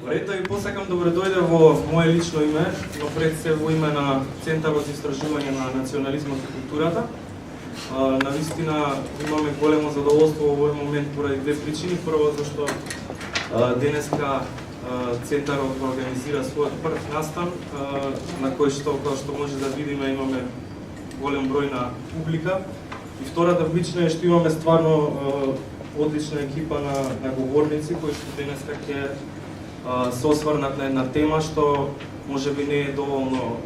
Ред да ви посакам добре дојде во мое лично име, но пред се во име на Центарот за истражување на национализмот и културата. Навистина имаме големо задоволство во овој момент поради две причини. Прво, зашто денеска Центарот организира својот прв настан, на кој што, како што може да видиме, имаме голем број на публика. И втората причина е што имаме стварно одлична екипа на говорници кои што денеска ќе се осврнат на една тема што можеби не е доволно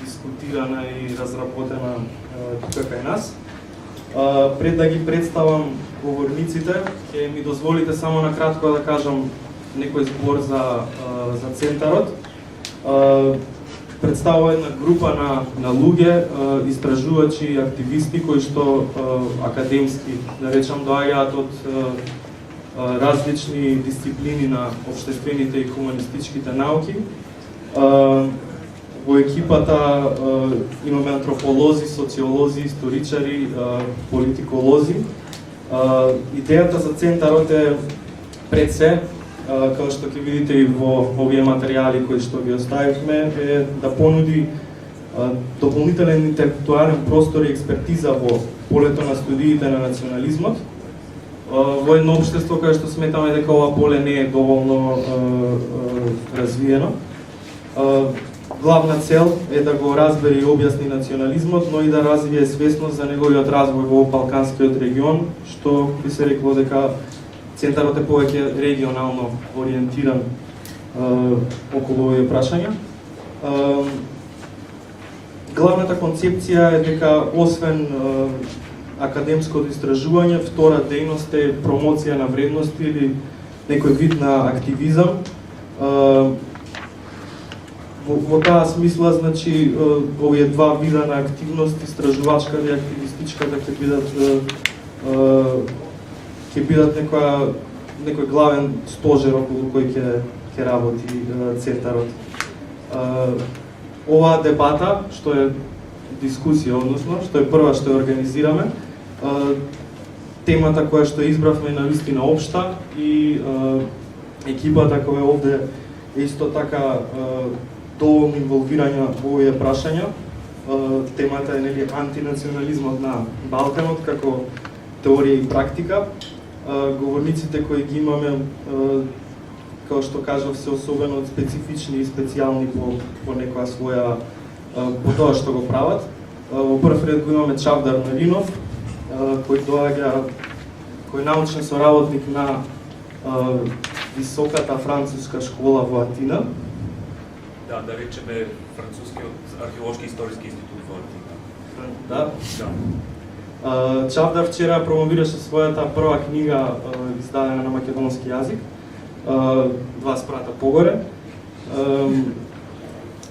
дискутирана и разработена тука кај нас. Пред да ги представам говорниците, ќе ми дозволите само на кратко да кажам некој збор за Центарот. Представува една група на луѓе, истражувачи и активисти кои што академски, да речам, доаѓаат од различни дисциплини на општествените и хуманистичките науки. Во екипата имаме антрополози, социолози, историчари, политиколози. Идејата за Центарот е пред се, како што ќе видите и во овие материјали кои што ги оставивме, е да понуди дополнителен интелектуален простор и експертиза во полето на студиите на национализмот, во едно општество каде што сметаме дека ова поле не е доволно развиено. Главна цел е да го разбере и објасни национализмот, но и да развие свесност за неговиот развој во Балканскиот регион, што би се рекло дека Центарот е повеќе регионално ориентиран околу овие прашања. Главната концепција е дека освен академското истражување, втора дејност е промоција на вредности или некој вид на активизам. Во таа смисла, значи, овие два вида на активност, истражувачка и активистичка, да ќе бидат некој главен стожер околу кој ќе работи Центарот. Оваа дебата, што е дискусија, односно, што е прва што ја организираме, темата која што избравме е навистина општа и екипата која овде е исто така доволно инволвирања во овие прашања. Темата е нели антинационализмот на Балканот како теорија и практика. Говорниците кои ги имаме, како што кажав, се особено специфични и специјални по некоја своја, по тоа што го прават. Во прв ред го имаме Чавдар Маринов, кој доаѓа, кој е научен соработник на високата француска школа во Атина. Да речеме францускиот археолошки историски институт во Атина. Да. Чавдар вчера промовираше својата прва книга издадена на македонски јазик, Два спрата погоре.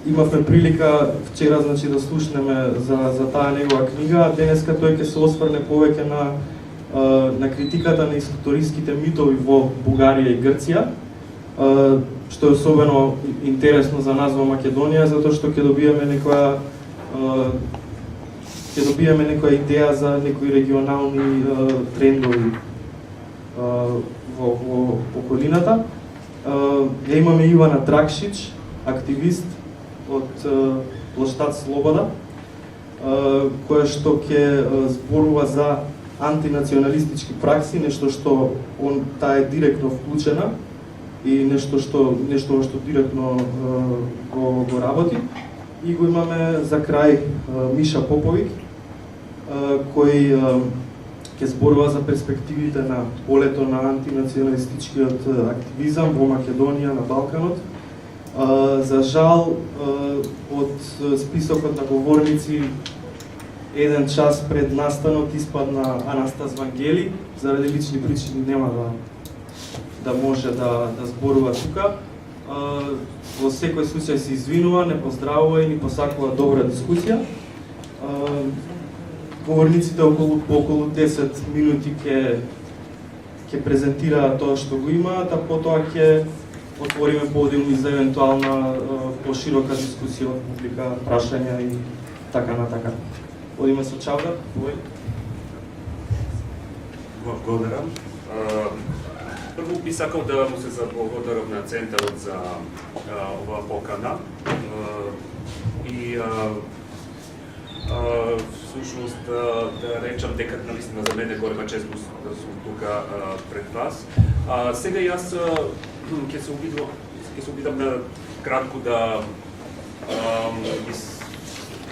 Имавме прилика вчера, значи, да слушнеме за таа негова книга, а денеска тој ќе се осврне повеќе на критиката на историските митови во Бугарија и Грција, што е особено интересно за нас во Македонија, затоа што ќе добиеме некоја идеја за некои регионални трендови во околината. Ја имаме Ивана Дракшич, активист од плоштад Слобода, која што ќе зборува за антинационалистички пракси, нешто што таа е директно вклучена и нешто што директно го работи. И го имаме за крај Миша Поповик, кој ќе зборува за перспективите на полето на антинационалистичкиот активизам во Македонија, на Балканот. За жал, од списокот на говорници, еден час пред настанот испадна Анастас Вангели, заради лични причини нема да може да зборува тука. Во секој случај се извинува, не поздравува и ни посакува добра дискусија. Говорниците околу 10 минути ќе презентираат тоа што го имаат, а потоа ќе отвориме подиуми за евентуална поширока дискусија од публика, прашања и така натака. Одиме со Чавдар. Благодарам. Прво би сакал да му се заблагодарам на центарот за оваа покана. И всушност да речам дека наистина за мене голема чест да сум тука пред вас. Сега и аз ќе се обидам на кратко да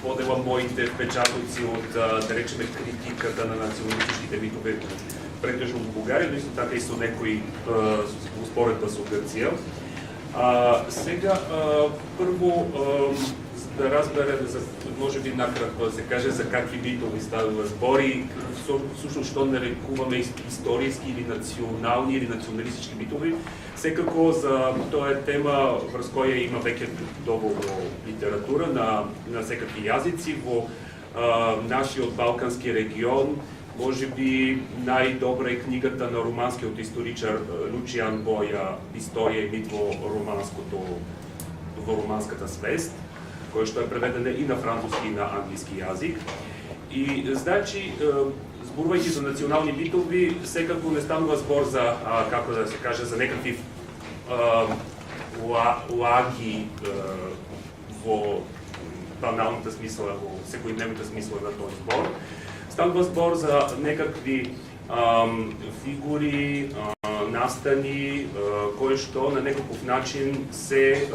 поделам моите впечатоци от, да речеме, критиката на националистичките митове претежно в Бугарија, но исто така и со некои успоредба со Грција. Сега, прво, да разбере, може би накратко да се каже за какви митови ставува збори, всушност што нарекуваме историјски или национални или националистички митови. Секако за тоа е тема врз која има веќе доволно литература на секакви јазици во нашиот балкански регион. Може би најдобра е книгата на руманскиот историчар Лучијан Боја "Историја и мит во руманската свест", која што е преведена и на француски и на англиски јазик. И значи, зборувајќи за национални митови, секако не станува збор за, како да се каже, за некакви лаги во баналната смисла, во секојдневната смисла на тој збор. Станува збор за некакви фигури, настани, кои што на некаков начин се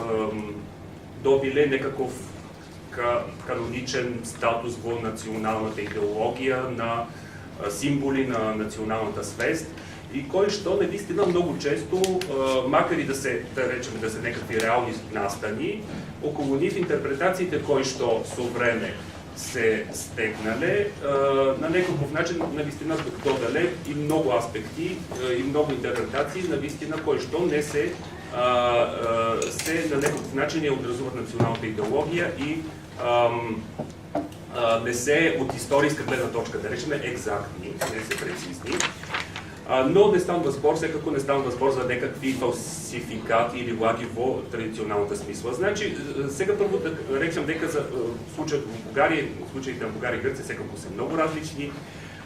добиле некаков каноничен статус во националната идеологија, на символи на националната свест, и кои што навистина многу често, макар и да се, да речеме, да се некакви реални настани, околу нив интерпретациите кои што со време се стекнале, на некаков начин навистина додале и многу аспекти и многу интерпретации навистина кои што не се на некаков начин ја одразуват националната идеологија и не се од историска гледна точка, да речеме, екзактни, не се прецизни. Но не станува збор, секако не станува збор за некакви фалсификати или лаги во традиционалната смисла. Значи, сега прво да речем дека за случајот во Бугарија, случаите на Бугарија и Грција секако се многу различни.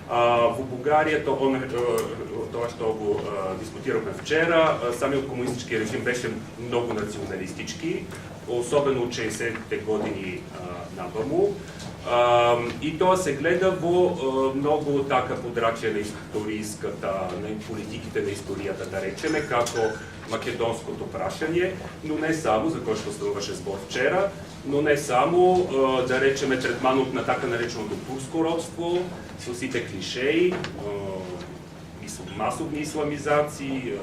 Во Бугарија тоа што го дискутиравме вчера, самиот комунистички режим беше многу националистички, особено од 60-те години надаму. И тоа се гледа во многу така подрачје на историската, на политиките на историјата, да речеме, како македонското прашање, но не само, за кој што ставаше збор вчера, но не само, да речеме, третманот на така нареченото турско родство, со сите клишеи, масовни исламизации,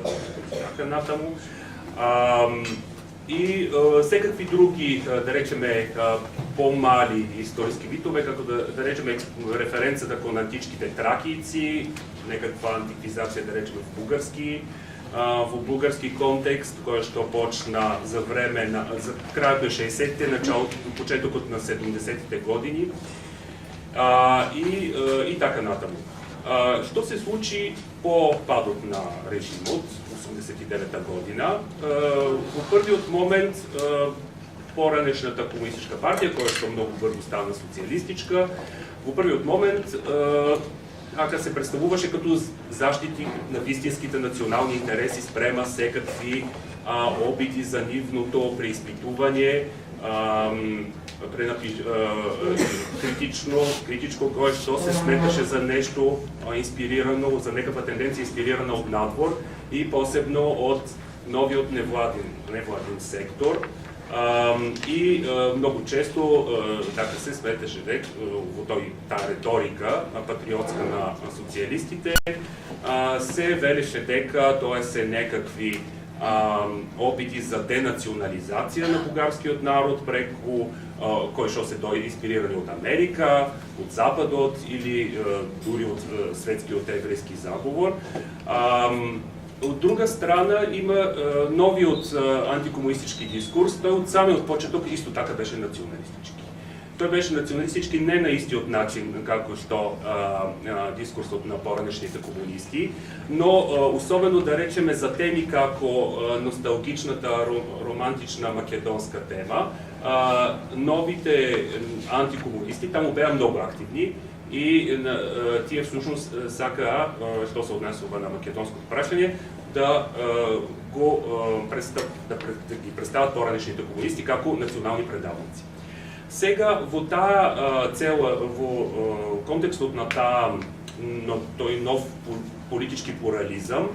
така натаму. И секакви други, да речеме, помали историски витове, како да речеме референцата кон античките тракијци, некаква антиквизација, да речеме, во бугарски контекст, која што почна за време за крајот на 60-те, почетокот на 70-те години, и така натаму. Што се случи по падот на режимот, 89-та година? Во првиот момент, поранешната комунистичка партија, која што многу брзо стана социјалистичка, во првиот момент ака се представуваше като заштитник на вистинските национални интереси спрема секакви обиди за нивното преиспитување, критичко кое што се сметаше за нешто инспирирано, за некаква тенденција инспирирана од надвор и посебно од новиот невладин сектор. И многу често така се сметеше во таа риторика патриотска на социјалистите, се велеше дека тоа се некакви опити за денационализација на бугарскиот народ преку кои што се инспирирани од Америка, од Западот или дури од светскиот еврејски заговор. Од друга страна има новиот антикомунистички дискурс, тој од самиот почеток исто така беше националистички. Тој беше националистички не на истиот начин како што дискурсот на поранешните комунисти, но особено да речеме за теми како носталгичната романтична македонска тема, новите антикомунисти таму беа многу активни и тие всушност сакаа, што се однесува на македонското прашање, да ги представят поранешните комунисти како национални предавници. Сега во таа цела, во контекстот на тој нов политички плурализам,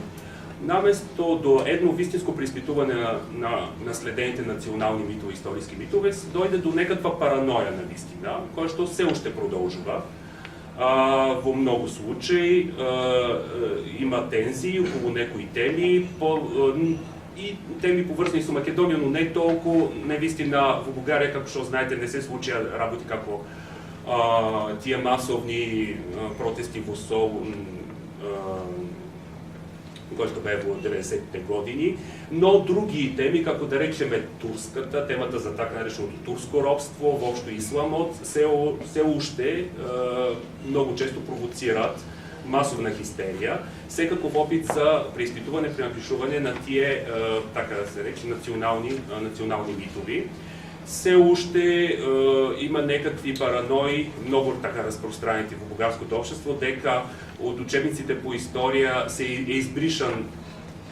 наместо до едно вистинско преиспитување на наследените национални митови, историски митови, дојде до некаква параноја на вистина, која што се уште продолжува. Во многу случаи има тензии околу некои теми, и теми поврзани со Македонија, но не толку, навистина во Бугарија, како што знаете, не се случија работи како тие масовни протести во Солун, кој што бе во 90-те години, но други теми, како да речеме турската, темата за така нареченото турско робство, воопшто исламот, се уште многу често провоцираат масовна хистерија, секако во опит за преиспитување, пренапишување на тие, така да се рече, национални митови. Се уште има некакви паранои, многу така распространети во бугарското општество, дека од учебниците по историја се избришан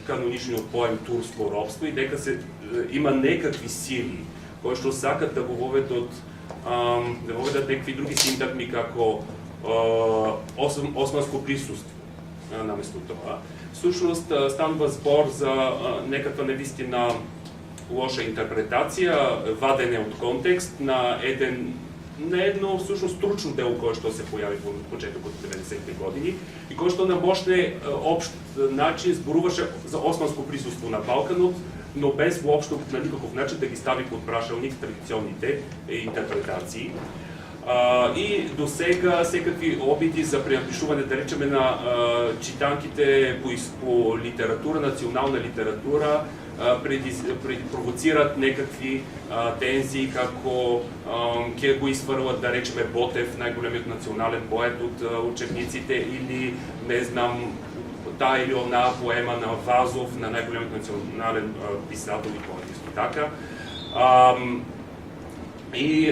каноничниот поем турско робство и дека има некакви сили кои што сакат да го воведат некакви други синтагми како османско присуство наместо тоа. Всушност станува збор за некаква невистина лоша интерпретација, вадене од контекст на едно всушност стручно дело кое што се појави во почетокот од 90-те години и кое што на мощне општ начин зборуваше за османско присуство на Балканот, но без воопшто на никаков начин да ги стави под прашалник традиционните интерпретации. И до сега секакви обиди за пренапишување, да речеме, на читанките по литература, национална литература, провоцират некакви тензии, како ќе го изфрлат, да речеме, Ботев, најголемиот национален поет од учебниците, или, не знам, таа или онаа поема на Вазов, на најголемиот национален писател и поет, исто така. И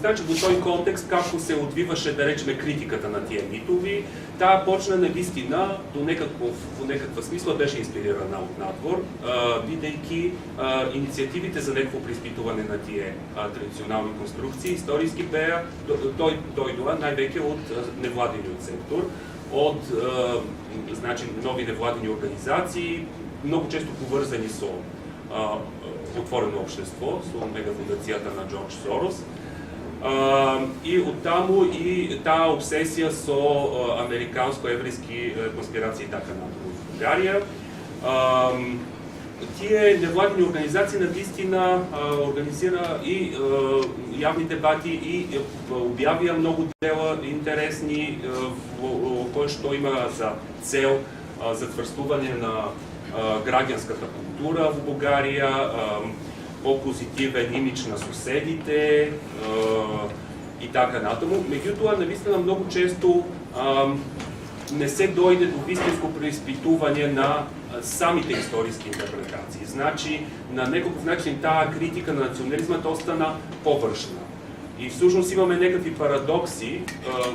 значи во тој контекст како се одвиваше, да речеме, критиката на тие митови, таа почна навистина во некаква смисла беше инспирирана од надвор, бидејќи иницијативите за некакво преиспитување на тие традиционални конструкции историски беа дојдоа највеќе од невладиниот сектор, од значи нови невладини организации, многу често поврзани со отворено општество, со мегафундацијата на Џорџ Сорос. И оттаму и таа обсесија со американско-еврејски конспирации и така натаму во Бугарија. Тие невладини организации навистина организира и јавни дебати и објавија многу дела интересни кои што има за цел затврстување на граѓанската култура во Бугарија, по-позитивен имидж на соседите и така натаму. Меѓутоа, навистина многу често не се дојде до вистинско преиспитување на самите историски интерпретации. Значи, на некаков начин таа критика на национализмот остана површна. И всушност имаме некакви парадокси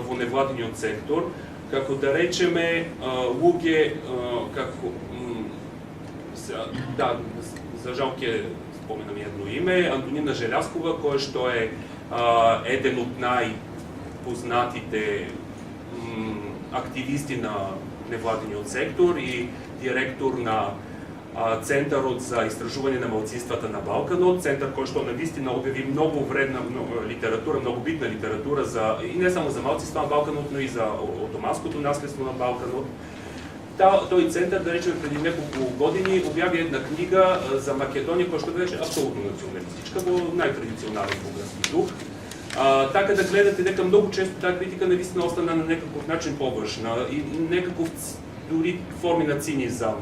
во невладиниот сектор, како да речеме луѓе како за жал ќе споменам едно име, Антонина Желјаскова, која што е еден од најпознатите активисти на невладиниот сектор и директор на Центарот за истражување на малцинствата на Балканот, центар кој што навистина објави многу вредна литература, многу битна литература и не само за малцинства на Балканот, но и за отоманското наследство на Балканот. Тој центар, да речеме, преди неколку години објави една книга за Македонија која што беше апсолутно националистичка во најтрадиционален бугарски дух. Така да гледате дека многу често таа критика навистина остана на некаков начин површна и некаков дури форми на цинизам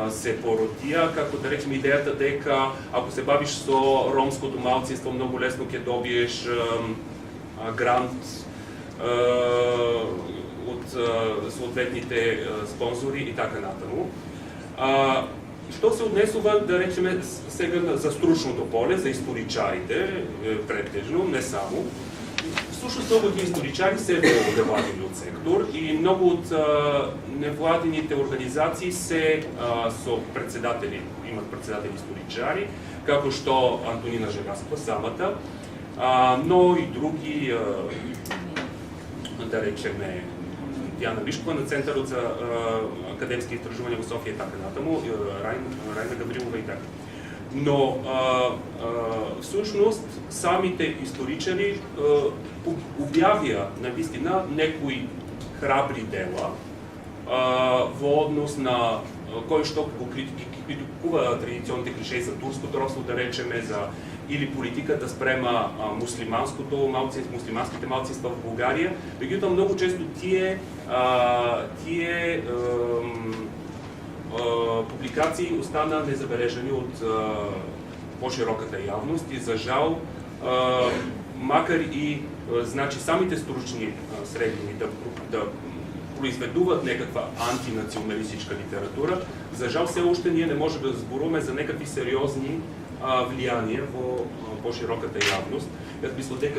се породија, како да речеме идејата дека ако се бавиш со ромското малцинство многу лесно ќе добиеш грант од соодветните спонзори и така натаму. Што се однесува, да речеме, сега за стручното поле, за историчарите, претежно, не само. Всушност много от историчари се невладени от сектор и много от невладените организации са председатели, имат председатели историчари, како што Антонина Желязкова самата, но и други, да речеме, Диана Мишкова на Центърот за академски истражувања во Софија и така натаму, Рајна Гаврилова и така. Но всушност самите историчари објавија навистина некои храбри дела во однос на кој што го критикува традиционните клишеи за турското робство, да речеме, за или политиката спрема муслиманските малцинства в Бугарија. Меѓутоа многу често тие публикации остана незабележани од пошироката јавност и за жал, макар и значи самите стручни средини да произведуваат некаква антинационалистичка литература, за жал се уште ние не може да зборуваме за некакви сериозни влијание во пошироката јавност. Јас мислам дека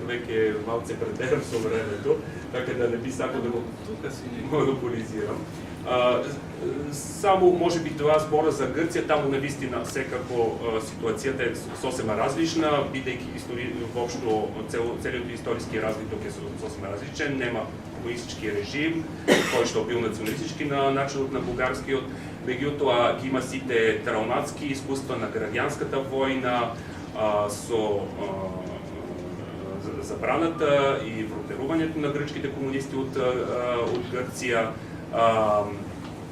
веќе малце претерам со времето, така да не би сакал да го монополизирам. Само може би тоа збора за Грција, таму навистина секако ситуацијата е сосема различна, бидејќи воопшто целиот историски развој тука е сосема различен, нема комунистички режим, кој што бил националистички на начинот на бугарскиот, меѓутоа ги има сите травматски искуства на граѓанската војна, со забраната и протерувањето на грчките комунисти од Грција,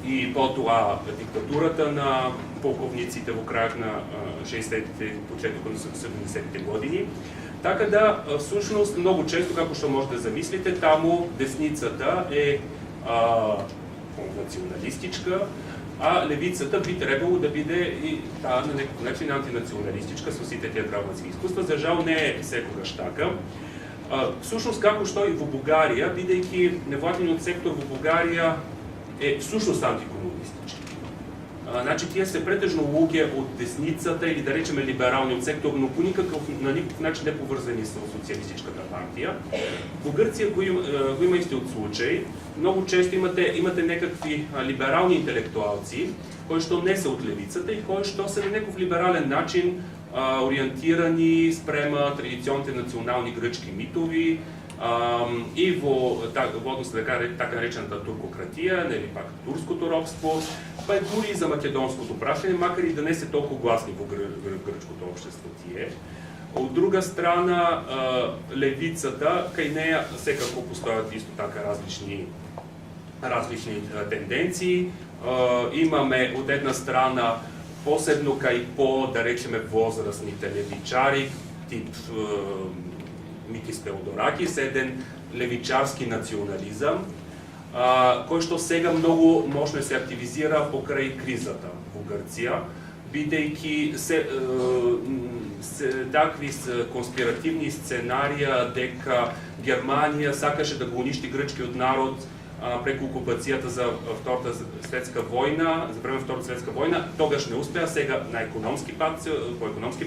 и потоа диктатурата на полковниците во крајот на 60-тите, почетокот на 70-тите години. Така да, всушност, многу често, како што можете да замислите, таму десницата е националистичка, а левицата би требало да биде и таа на некој начин антинационалистичка со сите тие травматски искуства. За жал не е секогаш така. Всушност, како што и во Бугарија, бидејќи невладениот сектор во Бугарија е всушност антикомунистички. Значи, тие се претежно луѓе од десницата или да речеме либералниот сектор, но по никаков начин не поврзани со социјалистичката партија. Во Грција го има истиот случај. Многу често имате некакви либерални интелектуалци кои што не се од левицата и кои што се на некој либерален начин ориентирани спрема традиционните национални грчки митови, и во однос на така наречената туркократија, нели пак турското робство, па и дури за македонското прашање, макар и да не се толку гласни во грчкото општество тие. Од друга страна, левицата, кај неја секако постојат исто така различни тенденции. Имаме од една страна посебно кај да речеме возрастните левичари, тип Микис Теодоракис, еден левичарски национализам, кој што сега многу мощно се активизира покрај кризата во Грција, бидејќи такви конспиративни сценарија дека Германија сакаше да го уништи грчкиот народ преку окупацијата за Втората светска војна, за време Втората светска војна, тогаш не успеа, сега по економски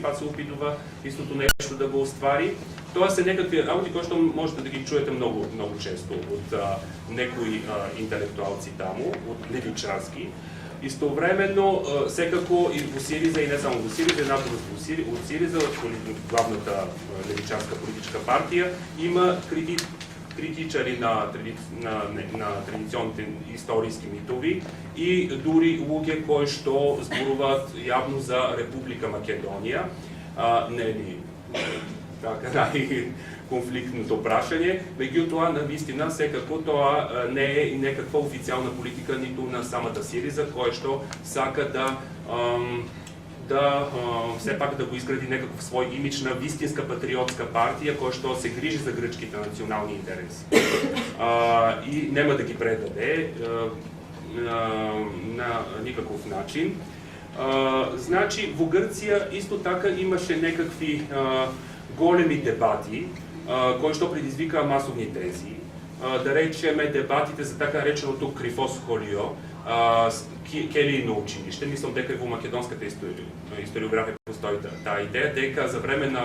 пат се обидува истото нешто да го оствари. Тоа се некакви работи кои што можете да ги чуете многу често од некои интелектуалци таму, од левичарски. Истовремено, секако и во Сириза, и не само во Сириза, едната од Сириза, главната левичарска политичка партија, има критичари на традиционните историски митови и дури луѓе кои што зборуваат јавно за Република Македонија, нели така најконфликтното прашање, меѓутоа навистина секако тоа не е и некаква официјална политика ниту на самата Сириза, која што сака да сепак да го изгради некаков свој имидж на вистинска патриотска партија која што се грижи за грчките национални интереси. И нема да ги предаде на никаков начин. Значи, во Грција исто така имаше некакви големи дебати, кои што предизвикаа масовни тези. Да речеме дебатите за така нареченото крифо схолио, келино училиште. Мислам дека во македонската историографија постои таа идеја дека за време на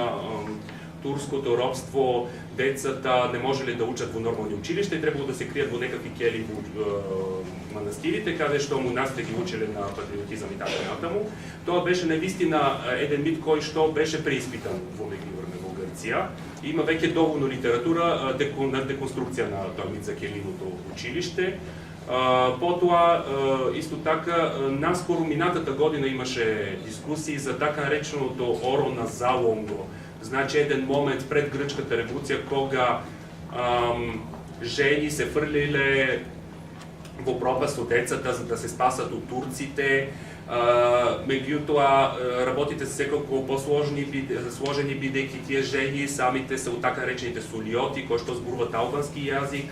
турското робство, децата не можеле да учат во нормални училишта и требало да се крият во некакви кели во манастирите, каде што монасите ги учеле на патриотизам и така натаму. Тоа беше навистина еден мит кој што беше преиспитан во меѓувреме во Грција. Има веќе доволно литература на деконструкција на тој мит за келиното училиште. Потоа, исто така, наскоро минатата година имаше дискусии за така нареченото оро на залонго. Значи еден момент пред грчката револуција кога жени се фрлиле во пропаст од децата за да се спасат од турците. Меѓутоа работите се секако посложени бидејќи тие жени самите се од така наречените сулиоти кои што зборуваат албански јазик,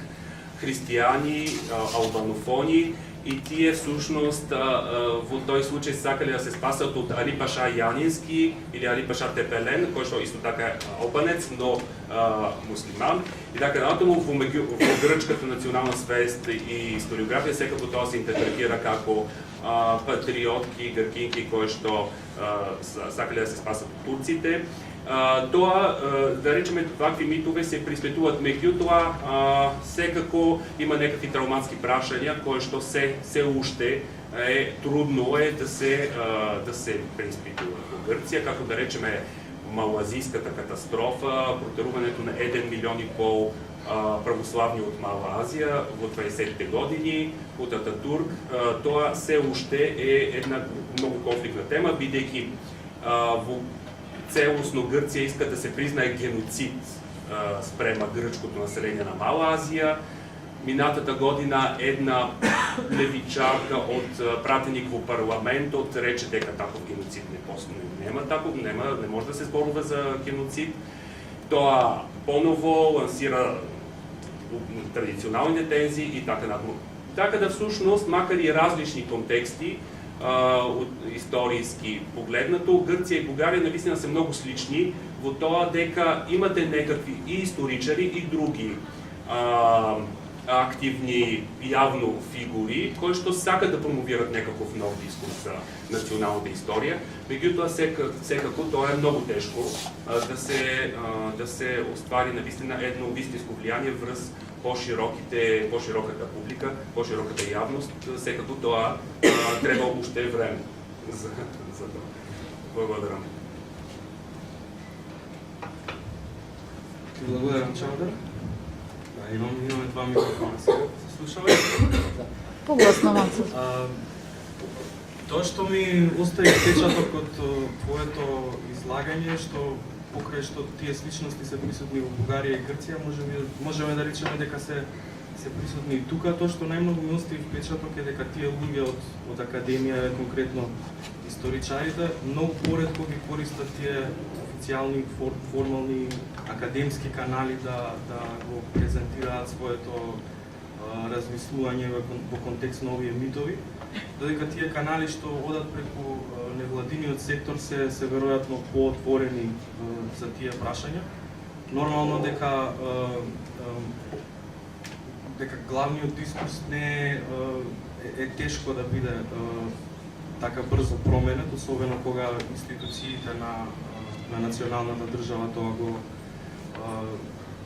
христијани, албанофони и тие всушност во тој случај сакале да се спасат од Али Паша Јанински или Али Паша Тепелен, кој што исто така е албанец, но муслиман. И така натаму во грчката национална свест и историографија секако тоа се интерпретира како патриотки, гркинки кои што сакале да се спасат од турците. Тоа, да речеме, вакви митове се присветуваат, меѓутоа секако има некакви травматски прашања кои што се уште трудно е да се преиспитуваат во Грција, како да речеме Малоазиската катастрофа, протерувањето на 1,5 милион православни од Мала Азија во 20-те години, од Ататурк. Тоа се уште е една многу конфликтна тема, бидејќи во целосно Грција иска да се признае геноцид спрема грчкото население на Мала Азија. Минатата година една левичарка од пратеник во парламентот рече дека таков геноцид не може да се зборува за геноцид. Тоа поново лансира традиционалните тензи и така натаму. Така да всушност, макар и различни контексти, од историски погледнато, Грција и Бугарија навистина се многу слични во тоа дека имате некакви и историчари и други активни јавно фигури кои што сакат да промовираат некаков нов дискурс за националната историја, меѓутоа секако тоа е многу тешко да се оствари навистина едно вистинско влијание врз пошироката публика, пошироката јавност. Секако тоа треба уште време за тоа. Благодарам. Благодарам, Чавдар. Имаме два микрофона сега. Се слушаме? Погласно, Ванцо. Тоа што ми остави впечаток од твоето излагање, што покрај што тие сличности се присутни во Бугарија и Грција, можеме да речеме дека се присутни и тука. Тоа што најмногу ми остави впечаток е дека тие луѓе од академија, конкретно историчарите, многу поретко ги користат тие официјални, формални академски канали да го презентираат своето размислување во контекст на овие митови, додека тие канали што одат преку невладиниот сектор се веројатно поотворени за тие прашања. Нормално дека главниот дискурс не е тешко да биде така брзо променет, особено кога институциите на националната држава тоа го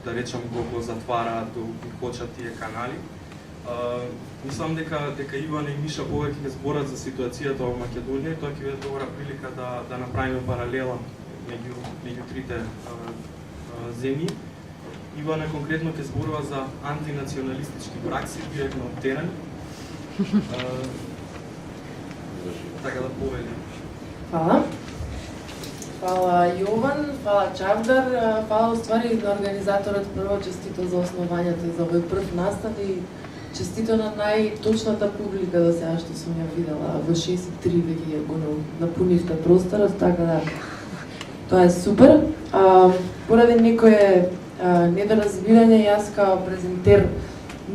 да речам го затвараат, го кочат тие канали. Мислам дека Иван и Миша повеќе ќе зборат за ситуацијата во Македонија, тоа ќе биде добра прилика да направиме паралела меѓу трите земји. Иван конкретно ќе зборува за антинационалистички пракси, директно од терен. Така да поведе. Фала. Фала Јован, фала Чавдар, фала уствари на организаторот прво, честито за основањето за овој прв настан и честито на најточната публика до сега што сум ја видела. Во 63 веќе го напунивте просторот, така да тоа е супер. Поради некое недоразбирање, јас као презентер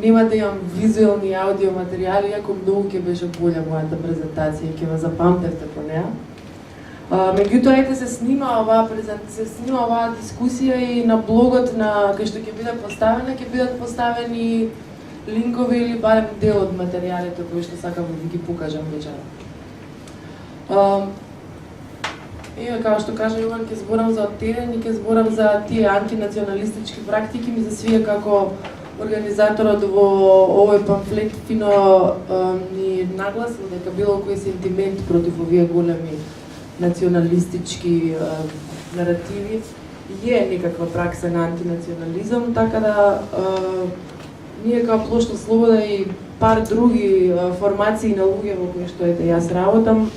нема да имам визуелни аудио материјали, иако многу ќе беше болја мојата презентација и ќе ме запамтевте по неа. Меѓутоа се снима оваа дискусија и на блогот кај што ќе бидат поставени линкови или барем дел од материјалите кои што сакам да ги покажам вечера. Како што кажа Јован, ќе зборам за терен и ќе зборам за тие антинационалистички практики. Ми се свија како организаторот во овој памфлет фино ни нагласил дека било кој сентимент против овие големи националистички наративи е некаква пракса на антинационализам, така да ние како Плошта Слобода и пар други формации на луѓе во кои што јас работам,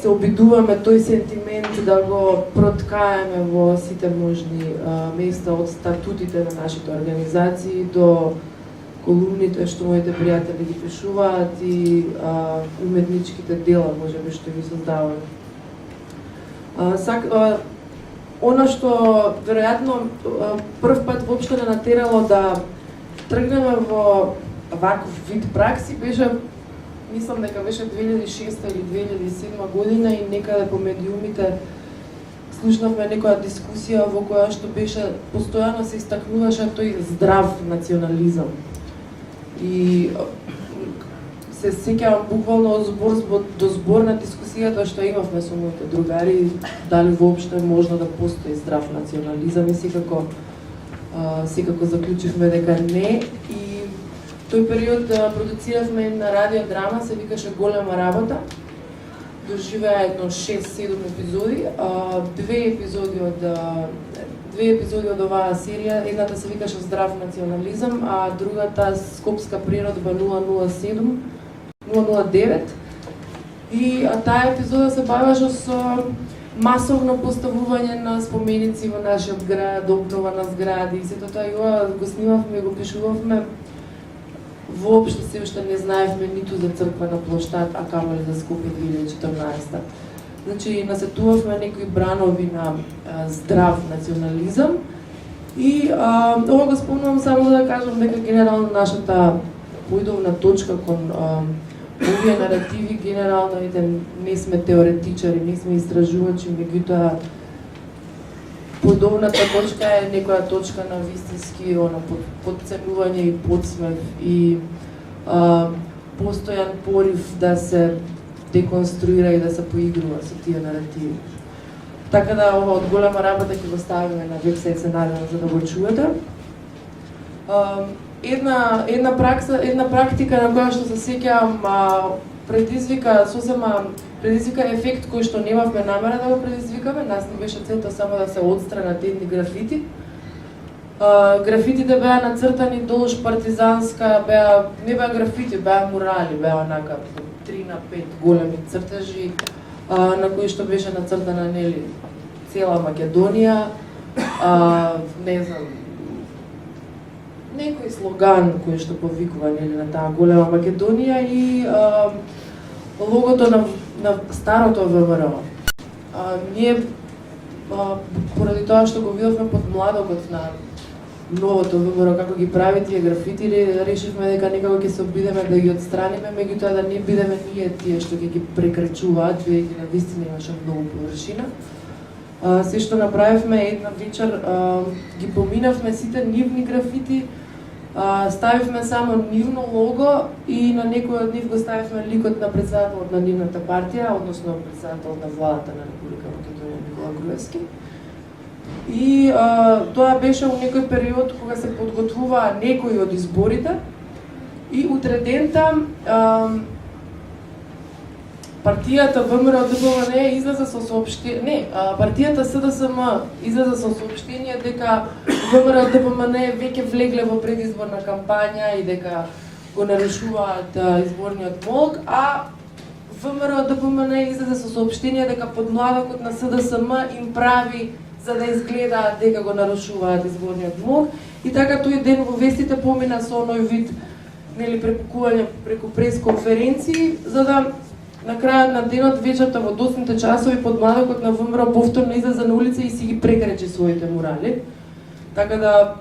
се обидуваме тој сентимент да го проткаеме во сите можни места, од статутите на нашите организации до колумните што моите пријатели ги пишуваат и уметничките дела можеби што ги создаваат. Она што веројатно прв пат воопшто не натерало да тргнеме во ваков вид пракси беше, мислам дека беше 2006 или 2007 година и некаде по медиумите слушнавме некоја дискусија во која што беше постојано се истакнуваше тој здрав национализам. И се сеќавам буквално до збор на дискусијата што имавме со моите другари, дали воопшто е можно да постои здрав национализам и секако заклучивме дека не. И тој период продуциравме една радиодрама, се викаше Голема работа. Доживеа едно 6-7 епизоди, две епизоди од оваа серија, едната се викаше Здрав национализам, а другата Скопска природба 009. И таа епизода се бавеше со масовно поставување на споменици во нашиот град, обнова на згради и сето тоа го снимавме и го пишувавме. Воопшто се уште не знаевме ниту за црква на плоштад, а камоли за Скопје 2014. Значи, насетувавме некои бранови на здрав национализам и ова го спомнувам само да кажам дека генерално нашата поидовна точка кон овие наративи, генерално не сме теоретичари, не сме истражувачи, меѓутоа поидовната точка е некоја точка на вистински подценување и подсмев и постојан порив да се деконструира и да се поигрува со тие наративи. Така да ова од Голема работа ќе го ставиме на вебсайт, се надевам за да го чуете. Една практика на која што се сеќавам предизвика ефект кој што немавме намера да го предизвикаме. Нас не беше целта само да се отстранат едни графити. Графитите беа нацртани долж партизанска, не беа графити, беа мурали, беа онака 3 на 5 големи цртежи на кои што беше нацртана нели цела Македонија, не знам, некој слоган кој што повикува нели на таа голема Македонија и логото на старото ВМРО. Ние поради тоа што го видовме под младокот на новото ВМРО како ги прави тие графити, решивме дека некако ќе се обидеме да ги отстраниме, меѓутоа да не бидеме ние тие што ќе ги прекрачуваат, бидејќи на вистина имаше многу површина. Се што направивме една вечер, ги поминавме сите нивни графити, ставивме само нивно лого и на некој од нив го ставивме ликот на председателот на нивната партија, односно председателот на владата на Република Македонија Никола Груевски. И тоа беше во некој период кога се подготвуваа некои од изборите и утредента партијата ВМРО-ДПМН излезе со соопштение, партијата СДСМ излезе со соопштение дека ВМРО-ДПМН веќе влегле во предизборна кампања и дека го нарушуваат изборниот молк, а ВМРО-ДПМН излезе со соопштение дека подмладокот на СДСМ им прави за да изгледаат дека го нарушуваат изборниот молк. И така тој ден во вестите помина со оној вид нели препукување преку пресконференции, за да на крајот на денот вечерта во доцните часови подмладокот на ВМРО повторно излезе на улица и си ги прекречи своите мурали. Така да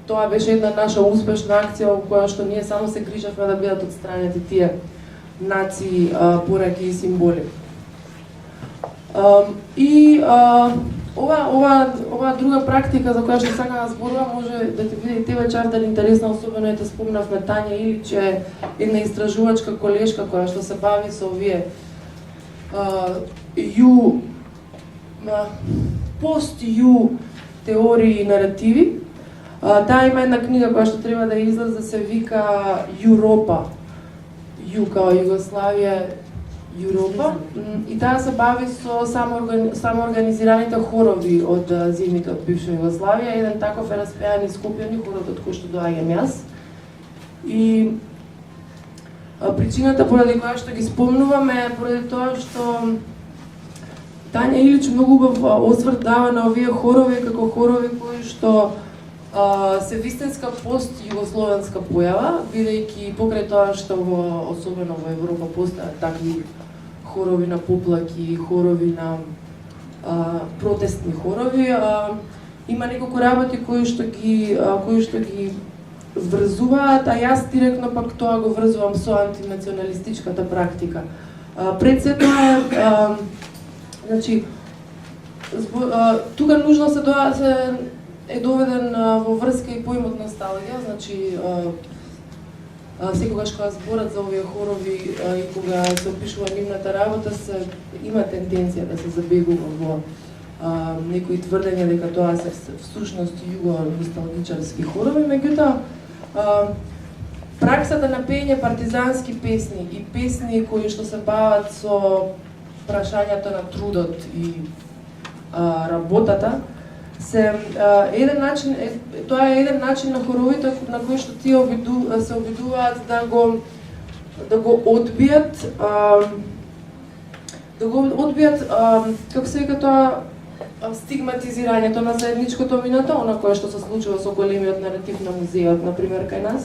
тоа беше една наша успешна акција во која што ние само се грижавме да бидат отстранети тие нации, пораки и символи. Ова друга практика за која што сакам да зборувам може да ти биде и тебе Чавдар интересна, особено ете спомнавме Тања Илич, една истражувачка колешка која што се бави со овие пост-ю теории и наративи. Таа има една книга која што треба да излезе, се вика Европа. Ю као Југославија, Европа. И таа се бави со самоорганизираните хорови од земјите од бивша Југославија. Еден таков е распеан и Скопјани, хорот од кој што доаѓам јас. И причината поради која што ги спомнуваме е поради тоа што Тања Илич многу убав осврт дава на овие хорови како хорови кои што се вистинска пост-југословенска појава, бидејќи покрај тоа што особено во Европа постојат такви хорови на поплаки, хорови на протестни хорови, има неколку работи кои што ги врзуваат, а јас директно пак тоа го врзувам со антинационалистичката практика. Пред се тоа значи тука нужно е доведен во врска и поимот носталгија, значи секогаш кога зборат за овие хорови и кога се опишува нивната работа, има тенденција да се забегува во некои тврдења дека тоа се всушност југо-носталгичарски хорови, меѓутоа праксата на пеење партизански песни и песни кои што се бават со прашањето на трудот и работата се еден начин, тоа е еден начин на хоровите на кој што тие се обидуваат да го одбијат како се вика тоа стигматизирањето на заедничкото минато, она кое што се случува со големиот наратив на музеот, например, кај нас.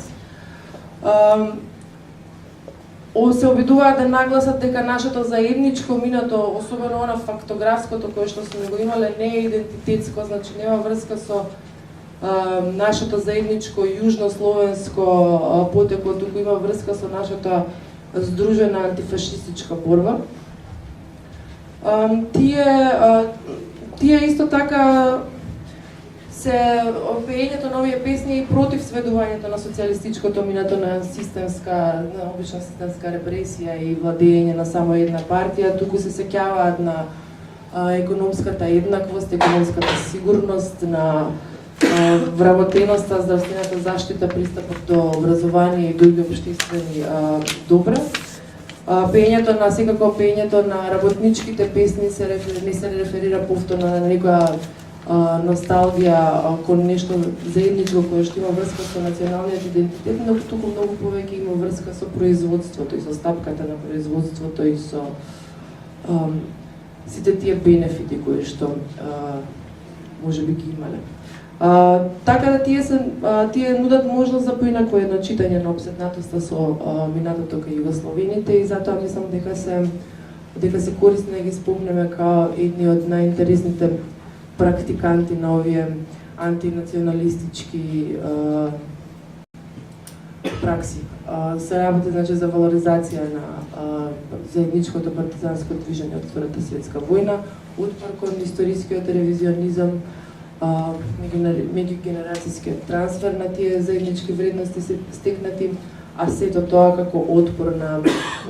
Се обидуваат да нагласат дека нашето заедничко минато, особено она фактографското кое што сме го имале, не е идентитетско, значи нема врска со нашето заедничко јужнословенско потекло, туку има врска со нашата здружена антифашистичка борба. Тие исто така се пеењето на овие песни и против сведувањето на социјалистичкото минато на обична системска репресија и владење на само една партија, туку се сеќаваат на економската еднаквост, економската сигурност, на вработеноста, здравствената заштита, пристапот до образование и други општествени добра. Пеењето на работничките песни не се реферира повторно на некоја носталгија кон нешто заедничко кое што има врска со националниот идентитет, но туку многу повеќе има врска со производството и со стапката на производството и со сите тие бенефити кои што можеби ги имале. Така да тие нудат можност за поинако едно читање на опсетнатоста со минатото кај југословените и затоа мислам дека се корисно да ги спомнеме као едни од најинтересните практиканти на овие антинационалистички пракси. Се работи значи за валоризација на заедничкото партизанско движење од Втората светска војна, отпор кон историскиот ревизионизам, меѓугенерацијскиот трансфер на тие заеднички вредности се стекнати, а сето тоа како отпор на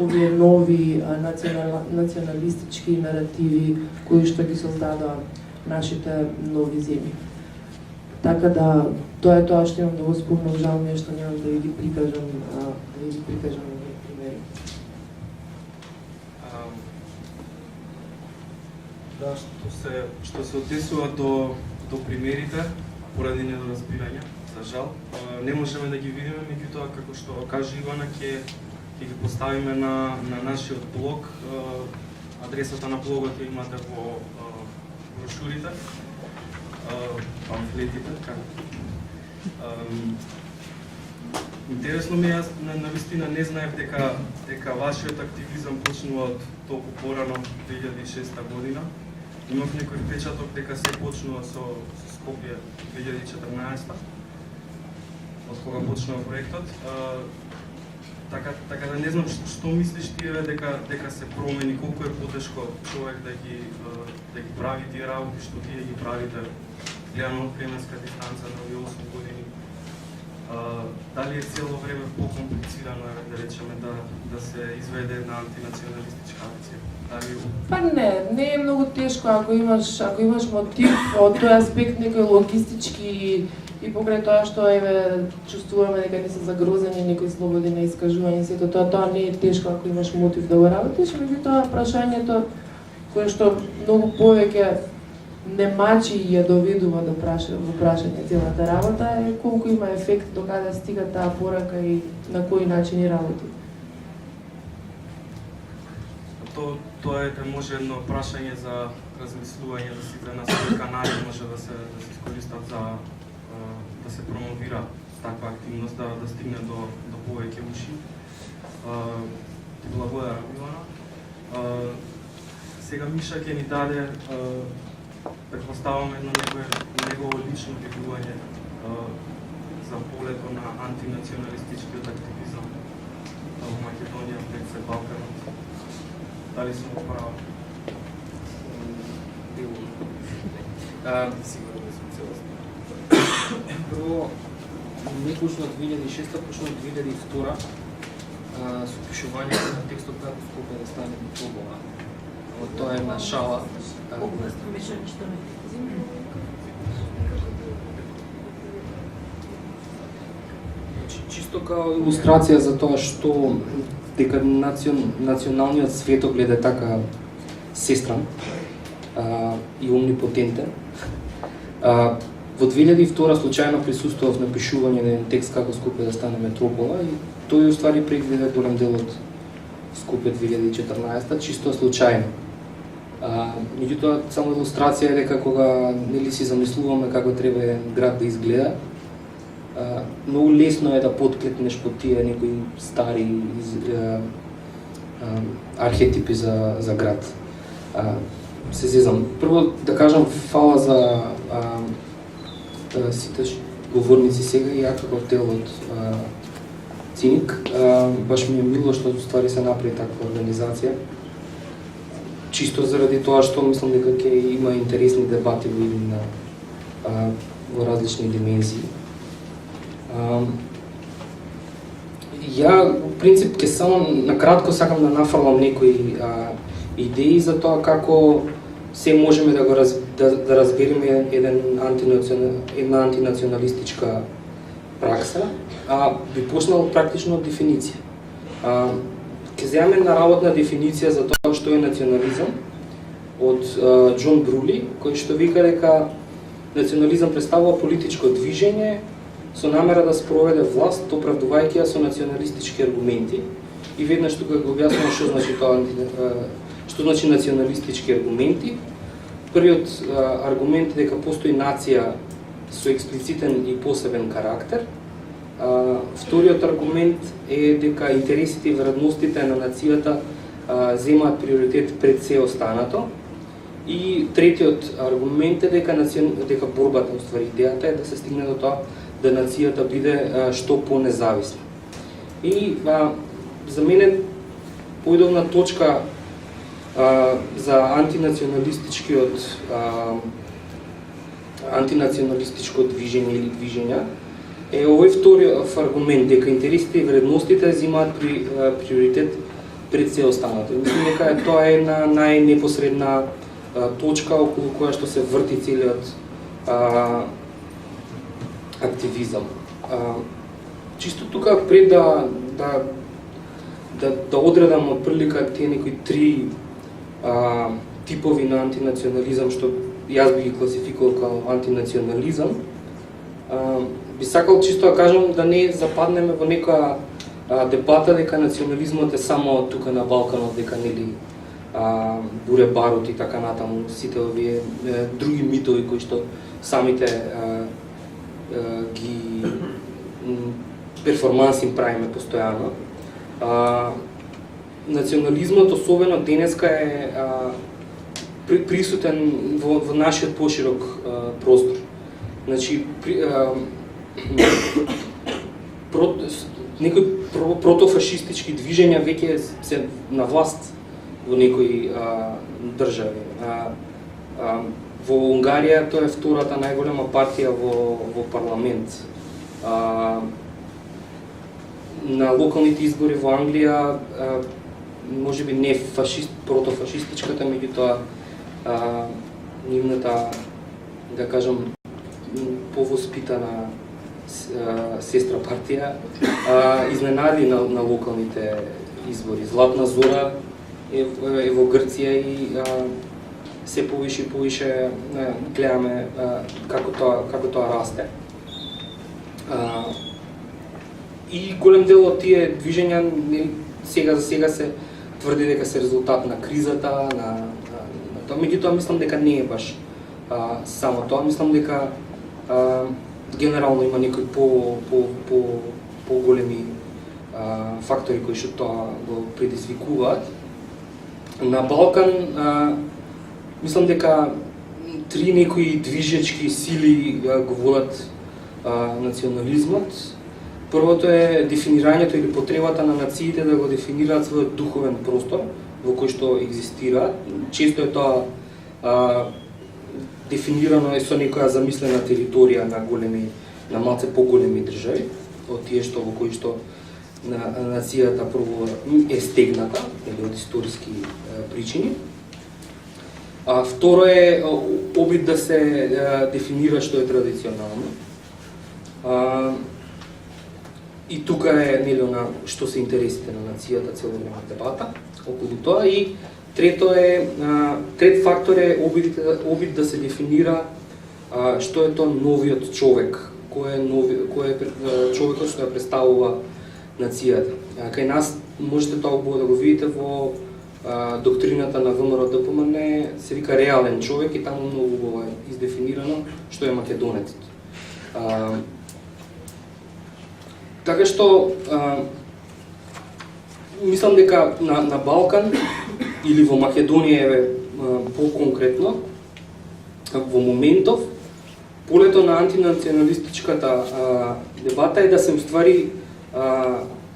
овие нови националистички наративи кои што ги создадоа нашите нови земји. Така да тоа е тоа што имам да го спомнам, жал ми е што немам да ги прикажам овие примери. Да, што се однесува до примерите, поради недоразбирање, за жал, не можеме да ги видиме, меѓутоа како што кажа Ивана, ќе ги поставиме на нашиот блог. Адресата на блогот ја имате во брошурите, памфлетите, така. Интересно ми, јас навистина не знаев дека вашиот активизам почнува од толку порано, 2006 година. Имав некој впечаток дека се почнува со Скопје 2014, од кога почнува проектот. Така да не знам што мислиш ти дека се промени, колку е потешко човек да ги прави тие работи што тие ги правите, гледано од временска дистанца на овие 8 години. Дали е цело време покомплицирано, да речеме, да се изведе една антинационалистичка акција? Дали... Па не е многу тешко ако имаш мотив од тој аспект некој логистички и покрај тоа што чувствуваме дека не се загрозени некои слободи на искажување, сето тоа не е тешко ако имаш мотив да го работиш, меѓутоа прашањето кое што многу повеќе не мачи и ја доведува до прашање целата работа е колку има ефект, до каде стига таа порака и на кои начини работи. Тоа е може едно прашање за размислување за нас кои канали може да се искористат за да се промовира таква активност, да стигне до повеќе уши. Ти благодарам, Ивана. Сега Миша ќе ни даде, предпоставаме едно негово лично видување за полето на антинационалистичкиот активизам во Македонија пред се Балканот. Дали сме право? Сигурно не сум целосно. Прво, не почна од 2006, почна од 2002 со пишувањето на текстот како Скопје да стане слободна. Тоа е една шала. Чисто као илустрација за тоа што дека националниот светоглед е така сестран и омнипотентен. Во 2002 случајно присуствував на пишување на еден текст како Скопје да стане метропола и тој уствари предвиде голем дел од Скопје 2014, чисто случајно. Меѓутоа, само илустрација е дека кога нели си замислуваме како треба еден град да изгледа, многу лесно е да потклепнеш по тие некои стари архетипи за град. Се зезам. Прво да кажам фала за сите говорници сега и ја како дел од Циник. Баш ми е мило што ствари се направи таква организација. Чисто заради тоа што мислам дека ќе има интересни дебати во различни димензии. Ја, во принцип, ќе само накратко сакам да нафрлам некои идеи за тоа како се можеме да разбереме една антинационалистичка пракса, би почнал практично од дефиниција. Ќе земеме една работна дефиниција за тоа што е национализам од Џон Брули, кој што вика дека национализам представува политичко движење со намера да спроведе власт, оправдувајќи ја со националистички аргументи. И веднаш тука го објаснувам што значи тоа, што значи националистички аргументи. Првиот аргумент е дека постои нација со експлицитен и посебен карактер. Вториот аргумент е дека интересите и вредностите на нацијата земаат приоритет пред се останато. И третиот аргумент е дека борбата, уствари идејата е да се стигне до тоа да нацијата биде што по-независна. И за мене поидовна точка за антинационалистичко движење или движења е овој вториот аргумент дека интересите и вредностите земаат приоритет пред се останато. Мислам дека тоа е една најнепосредна точка околу која што се врти целиот активизам. Чисто тука пред да одредам од прилика тие некои три типови на антинационализам што јас би ги класификувал како антинационализам, би сакал чисто да кажам да не западнеме во некоја дебата дека национализмот е само тука на Балканот, дека нели буре барут и така натаму, сите овие други митови кои што самите ги перформанси им правиме постојано. Национализмот, особено денеска, е присутен во нашиот поширок простор. Значи, некои протофашистички движења веќе се на власт во некои држави. Во Унгарија тоа е втората најголема партија во парламент. На локалните избори во Англија, можеби не протофашистичката, меѓутоа нивната, да кажам, повоспитана сестра партија изненади на локалните избори. Златна зора е во Грција и се повише и повише гледаме како тоа расте. И голем дел од тие движења сега за сега се тврди дека се резултат на кризата, на тоа. Меѓутоа мислам дека не е баш само тоа. Мислам дека генерално има некои по-големи фактори кои што тоа го предизвикуваат. На Балкан мислам дека три некои движечки сили го водат национализмот. Првото е дефинирањето или потребата на нациите да го дефинираат својот духовен простор во кој што екзистираат. Често е тоа дефинирано со некоја замислена територија на малце поголеми држави, од тие што во кои што нацијата прво е стегната или од историски причини. Второ е обид да се дефинира што е традиционално. И тука е на што се интересите на нацијата, целодневна дебата околу тоа. И трет фактор е обид да се дефинира што е тоа новиот човек, кој е човекот што ја представува нацијата. Кај нас можете тоа убаво да го видите во доктрината на ВМРО-ДПМН, се вика реален човек и таму многу убаво е издефинирано што е македонецот. Така што мислам дека на Балкан или во Македонија по-конкретно во моментов полето на антинационалистичката дебата е да се уствари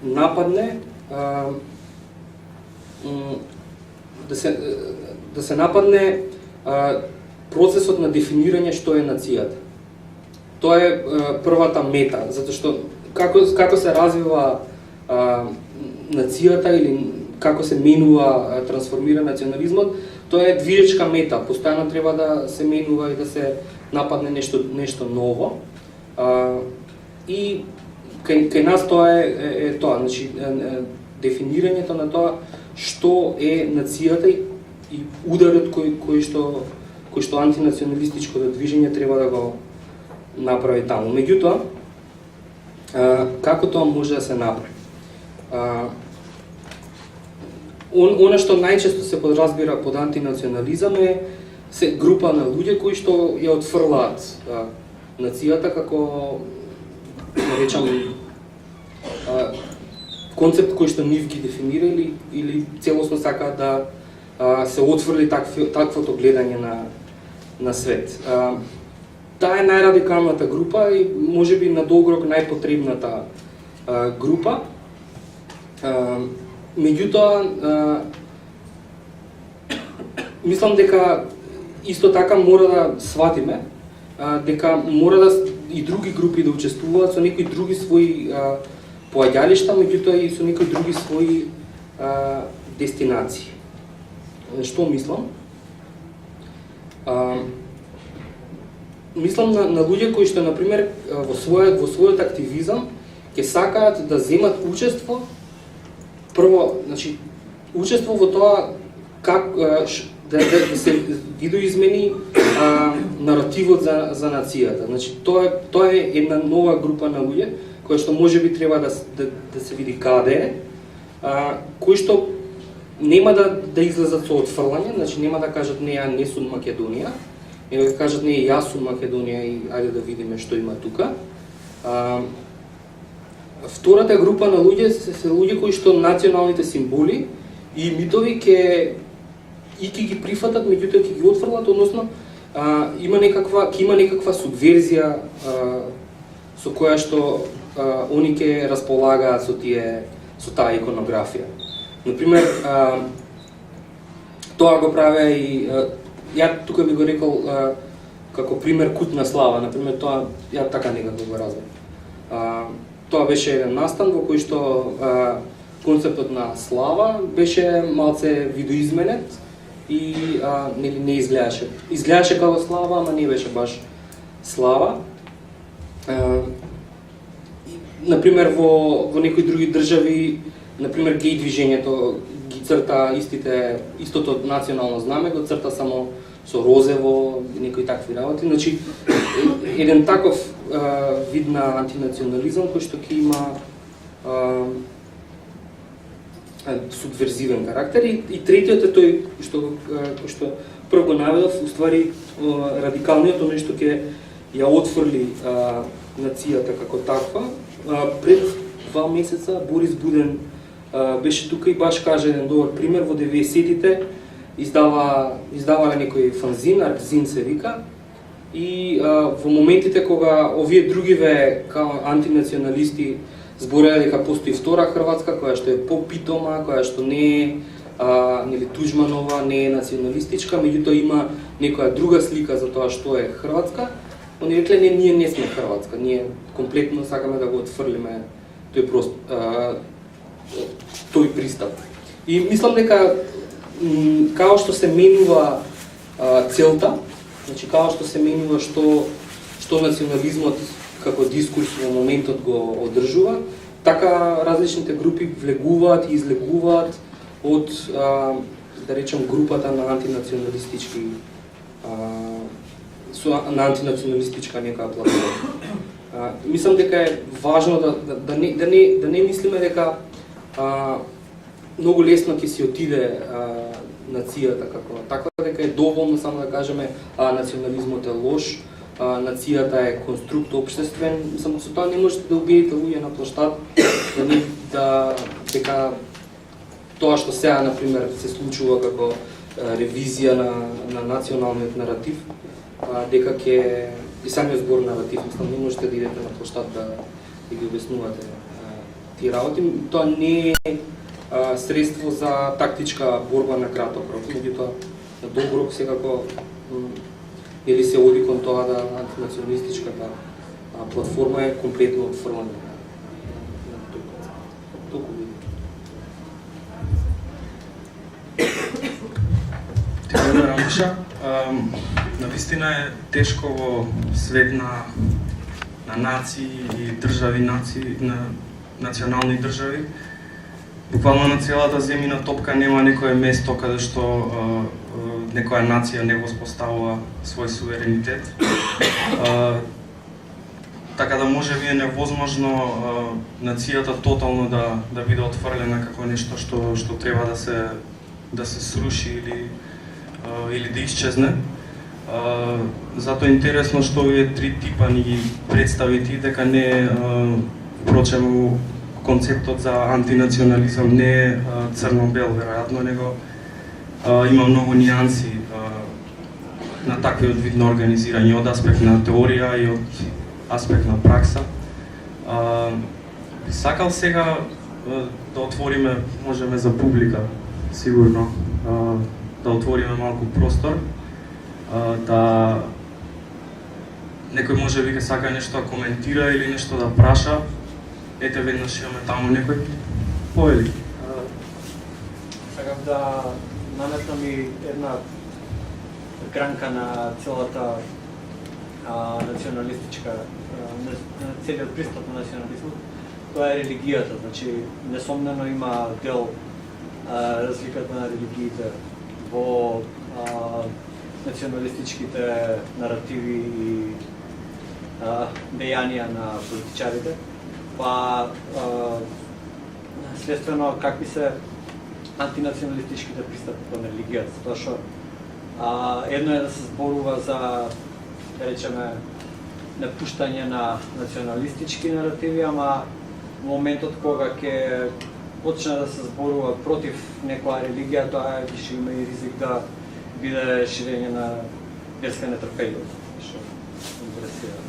нападне да се нападне процесот на дефинирање што е нацијата. Тоа е првата мета, затоа што како се развива нацијата или како се менува, трансформира национализмот, тоа е движечка мета. Постојано треба да се менува и да се нападне нешто ново. И кај нас тоа е тоа, значи дефинирањето на тоа што е нацијата и ударот кој што антинационалистичкото движење треба да го направи таму. Меѓутоа, како тоа може да се направи? Она што најчесто се подразбира под антинационализам е група на луѓе кои што ја отфрлаат нацијата како, наречам, концепт кој што нив ги дефинира или целосно сака да се отфрли таквото гледање на свет. Таа е најрадикалната група и можеби на долгорок најпотребната група. Меѓутоа, мислам дека исто така мора да сватиме дека мора да и други групи да учествуваат со некои други своји поаѓалишта, меѓутоа и со некои други своји дестинации. Што мислам? Мислам на луѓе кои што, например, во својот активизам ќе сакаат да земат учество. Прво, значи, учество во тоа как да се видоизмени наративот за нацијата. Значи, тоа е една нова група на луѓе која што можеби треба да се види каде е, кои што нема да излезат со отфрлање, значи нема да кажат не, ја не сум Македонија, него да кажат не, јас сум Македонија и ајде да видиме што има тука. Втората група на луѓе се луѓе кои што националните символи и митови ќе ги прифатат, меѓутоа ќе ги отфрлат, односно има некаква субверзија со која што они ќе располагаат со таа иконографија. Например, тоа го правеа и ја тука би го рекол како пример култна слава, например, тоа ја така некако го разбрав. Тоа беше еден настан во кој што концептот на слава беше малце видоизменет и не изгледаше. Изгледаше како слава, ама не беше баш слава. Например, во некои други држави, например, геј движењето ги црта истото национално знаме, го црта само со розево, некои такви работи. Значи, еден таков вид на антинационализам кој што ќе има субверзивен карактер и третиот е тој кој што прво го наведов, уствари радикалниот нешто ќе ја отфрли нацијата како таква. Пред 2 месеца Борис Буден беше тука и баш кажа еден добар пример. Во 90-тите издавале некој фанзин, Аркзин се вика, и во моментите кога овие другиве као антинационалисти збореа дека постои втора Хрватска која што е попитома, која што не е нели Туџманова, не е националистичка, меѓутоа има некоја друга слика за тоа што е Хрватска. Они рекле не, ние не сме Хрватска, ние комплетно сакаме да го отфрлиме тој пристап. И мислам дека као што се менува целта, значи као што се менува што национализмот како дискурс во моментот го одржува, така различните групи влегуваат и излегуваат од да речем групата на антинационалистички на антинационалистичка некоја платформа. Мислам дека е важно да не мислиме дека многу лесно ќе си отиде нацијата како таква, дека е доволно само да кажеме национализмот е лош, нацијата е конструкт општествен. Само со тоа не можете да убедите луѓе на площад дека тоа што сега на пример се случува како ревизија на националниот наратив, дека ќе и самиот збор наратив, мислам не можете да идете на площад да ги обяснувате тие работи. Тоа не е средство за тактичка борба на краток рок, меѓутоа на долг рок секако или се оди кон тоа да антинационалистичката платформа е комплетно отфрлена. Толку види. Благодарам, Миша. Навистина е тешко во свет на нации и држави, на национални држави. Буквално на целата земјина топка нема некое место каде што некоја нација не воспоставува свој суверенитет. Така да може би е невозможно нацијата тотално да биде отфрлена како нешто што треба да се сруши или да исчезне. Затоа е интересно што овие три типа ни ги представи ти, дека не впрочем концептот за антинационализам не е црно-бел веројатно, него има многу нијанси на таквиот вид на организирање од аспект на теорија и од аспект на пракса. Сакал сега да отвориме, можеме за публика, сигурно, да отвориме малку простор, да некој може би сака нешто да коментира или нешто да праша. Ете, веднаш имаме таму некој. Повели. Сакам да наметнам и една гранка на целата националистичка, на целиот пристап на национализмот. Тоа е религијата, значи несомнено има дел разликата на религиите во националистичките наративи и дејанија на политичарите. Па следствено какви се антинационалистичките пристапи кон религијата, тоа што едно е да се зборува за, да речеме, напуштање на националистички наративи, ама во моментот кога ќе почне да се зборува против некоја религија, тоа више има и ризик да биде ширење на верска нетрпеливост, што интересира.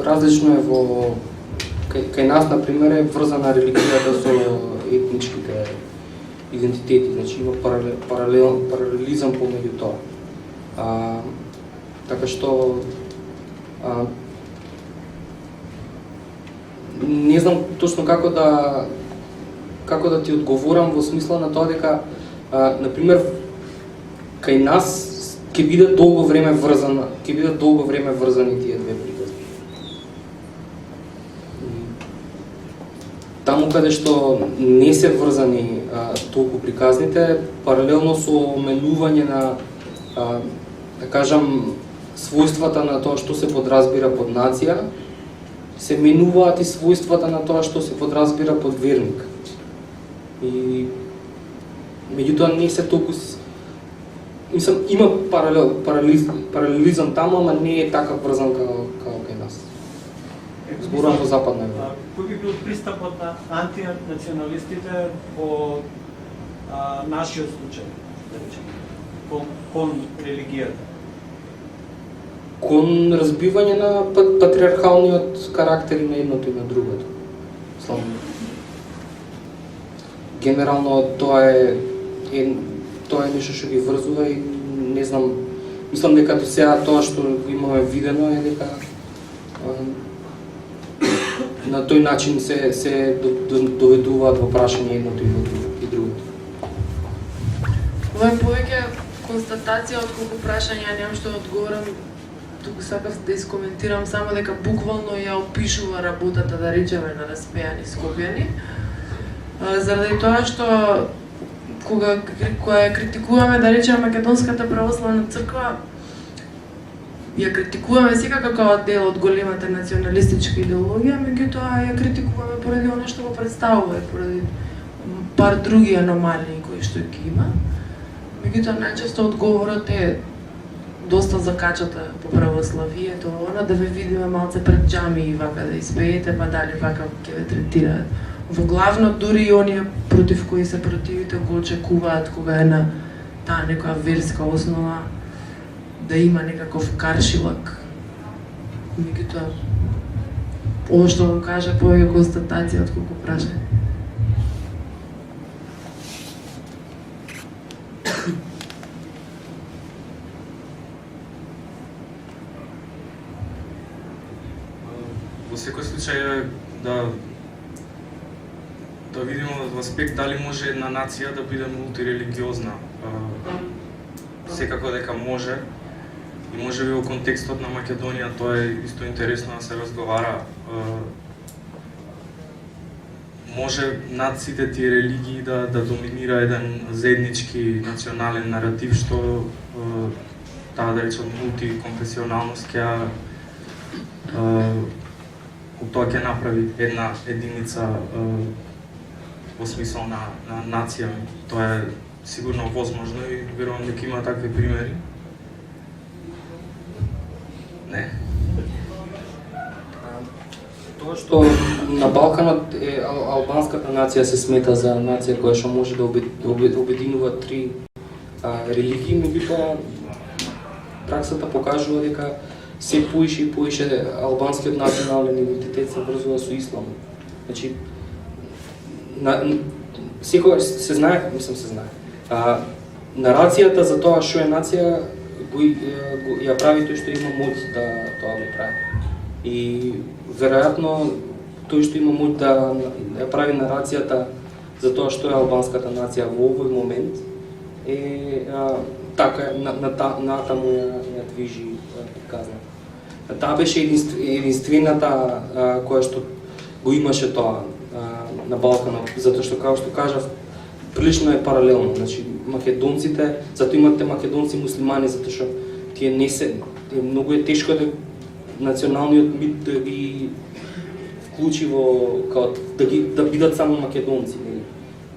Различно е во кај нас, например, е врзана религијата со етничките идентитети, значи има паралелизам помеѓу тоа. Така што не знам точно како да ти одговорам во смисла на тоа дека например кај нас ќе бидат долго време врзани тие две приказни. Таму каде што не се врзани толку приказните, паралелно со менување на да кажам својствата на тоа што се подразбира под нација, се менуваат и својствата на тоа што се подразбира под верник. И меѓутоа не се толку има паралелизам таму, ама не е така врзан како кај нас. Зборувам во Западна Европа. Кој би бил пристапот на антинационалистите по нашиот случај, да речеме, кон религијата? Кон разбивање на патриархалниот карактер и на едното и на другото. Генерално тоа е нешто што ги врзува и не знам, мислам дека до сега тоа што имаме видено е дека на тој начин се доведуваат во прашање едното и другото. Ова е повеќе констатација отколку прашање, немам што да одговорам. Туку сакав да искоментирам само дека буквално ја опишува работата, да речеме, на Распејани Скопјани. Заради тоа што кога ја критикуваме, да речеме, Македонската православна црква, ја критикуваме секако како дел од големата националистичка идеологија, меѓутоа ја критикуваме поради оно што го представува, поради пар други аномалии кои што ги има. Меѓутоа најчесто одговорот е доста закачата по православието, она да ве видиме малце пред џами и вака да испеете, па дали вака ќе ве третираат. Во главно дури и оние против кои се противите го очекуваат кога е на таа некоја верска основа да има некаков каршилак. Меѓутоа, ова што го кажа повеќе констатација отколку прашање. Во секој случај да видиме во аспект дали може една нација да биде мултирелигиозна. Секако дека може. И може би во контекстот на Македонија тоа е исто интересно да се разговара. Може над сите тие религии да доминира еден заеднички национален наратив што таа да речем мултиконфесионалност тоа ќе направи една единица во смисол на нација. Тоа е сигурно возможно и верувам дека има такви примери. Не. Тоа што на Балканот албанската нација се смета за нација која што може да обединува три религии, меѓутоа праксата покажува дека се поише и поише албанскиот национален идентитет се врзува со ислам. Значи, секогаш се знае, нарацијата за тоа што е нација ја прави тој што има моќ да тоа го прави. И веројатно тој што има моќ да ја прави нарацијата за тоа што е албанската нација во овој момент е така натаму ја движи приказна. Таа беше единствената која што го имаше тоа на Балканот, затоа што како што кажав, прилично е паралелно. Значи македонците, затоа имате македонци муслимани, затоа што тие не се многу е тешко да националниот мит да ги вклучи во како да бидат само македонци, нели?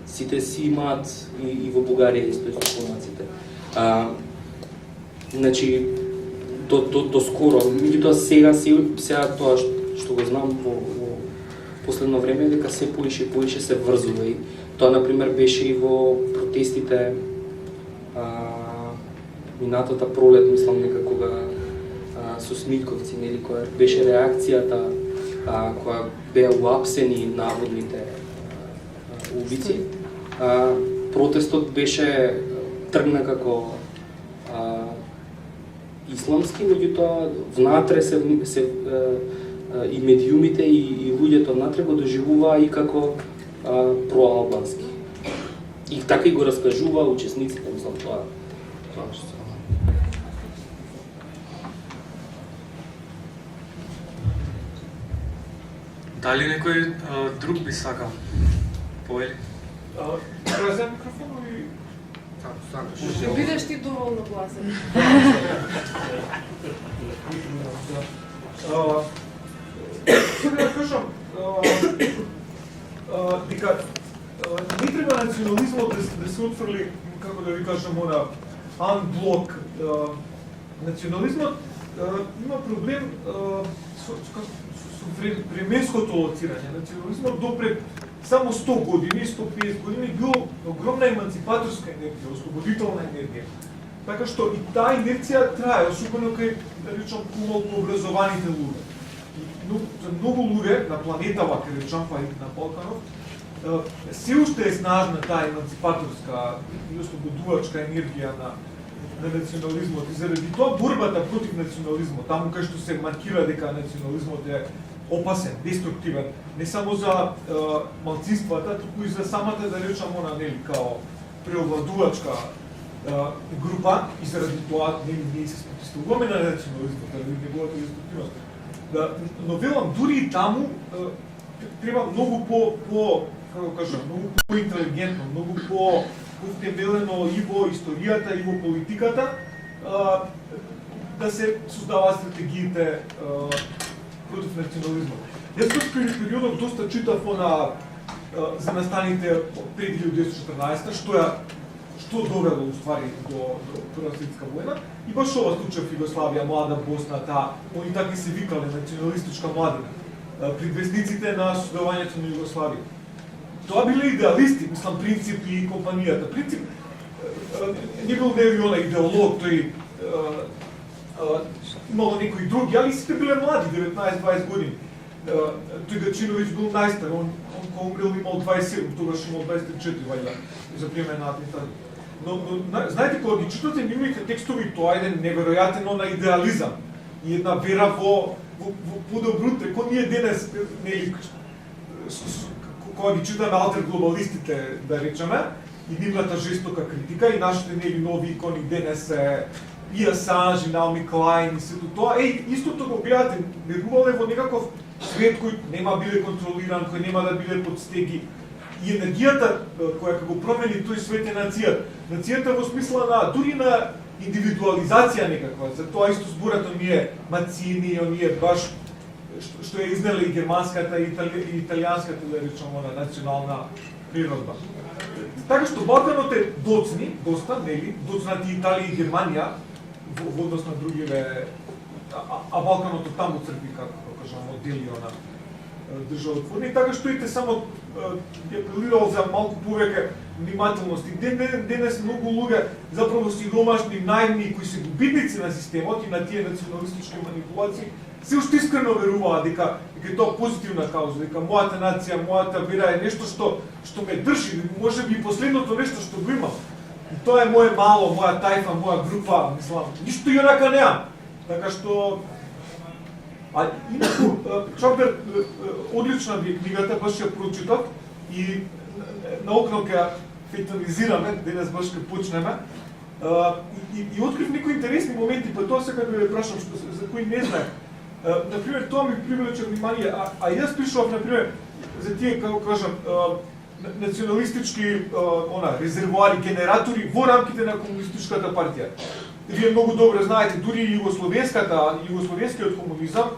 Сите си имаат и во Бугарија исто нациите. Значи до скоро, меѓутоа сега тоа што го знам во последно време дека се поише се врзува и тоа например беше и во протестите минатата пролет, мислам дека кога со Смитковци, нели, која беше реакцијата која беа уапсени наводните убици. Протестот беше тргна како исламски, меѓутоа внатре се и медиумите и луѓето внатре го доживуваа и како проалбански. И така и го раскажува учесниците, мислам, тоа што се. Дали некој друг би сакал? Поели? Празен микрофон или... Ще бидеш ти доволно гласен. Сега да кажам, дека не треба национализмот да се отфрли, како да ви кажам, анблок. Национализмот има проблем со временското лоцирање. Национализмот допред само 100 години, 150 години бил огромна еманципаторска енергија, ослободителна енергија. Така што и таа инерција трае, особено кај, да речам, помалку образованите луѓе. За многу луѓе на планетава, кај речам, па и на Балканов, се уште е снажна таа еманципаторска и ослободувачка енергија на национализмот. И заради тоа борбата против национализмот, таму кај што се маркира дека национализмот е опасен, деструктивен, не само за малцинствата, туку и за самата, да речам, нели, као преовладувачка група, и заради тоа ние се спротивуваме на национализмот, заради неговата деструктивност. Но велам, дури и таму треба многу како кажам, многу по-интелигентно, многу по-втемелено и во историјата и во политиката да се создаваат стратегиите против национализмот. Јас тој периодот доста читав за настаните пред 1914, што довело уствари до Прва светска војна, и баш ова случај в Југославија, млада Босна, они така се викале националистичка младина, предвестниците на создавањето на Југославија. Тоа биле идеалисти, мислам, Принцип и компанијата. Принцип не бил нели идеолог, тој имало некои други, али сите биле млади, 19-20 години. Тој Гачиновиќ бил најстар, он кога умрел имал 27, тогаш имал 24 вајда за време на атентат. Но знаете, кога ги читате нивните текстови, тоа е еден неверојатен идеализам и една вера во подобрутре, кој ние денес, нели, кога ги читаме алтерглобалистите, да речеме, и нивната жестока критика, и нашите нели нови икони денес е и Асанж, и Наоми Клајн, и сето тоа, истото го гледате, верувале во некаков свет кој нема биде контролиран, кој нема да биде под стеги. И енергијата која го промени тој свет е нацијата. Нацијата во смисла на, дури на индивидуализација некаква, за тоа исто зборат оние мацини, оние баш, што е изнела и германската и италијанската, да речем, национална природба. Така што Балканот е доцни, доста, нели, доцнати Италија и Германија, во однос на другиве, а Балканот таму црпи, како кажам, оддели на државотворни, така што ите само ја апелирал за малку повеќе внимателност. И денес многу луѓе, заправо сиромашни, наивни, кои се губитници на системот и на тие националистички манипулации, се уште искрено веруваат дека е тоа позитивна кауза, дека мојата нација, мојата вера е нешто што ме држи, може би последното нешто што го имам. И тоа е моје мало, моја тајфа, моја група, мислам, ништо и онака неам. Така што инаку, Чавдар, одлична ви книгата, баш ја прочитав и наокно ќе фетализираме, денес баш ќе почнеме. И открив некои интересни моменти, па тоа сега да ве прашам, за кои не знаех. Например, тоа ми привлече внимание, а јас пишував, например, за тие, како кажам, националистички резервоари, генератори во рамките на комунистичката партија. Вие многу добро знаете, дури југословенскиот комунизам,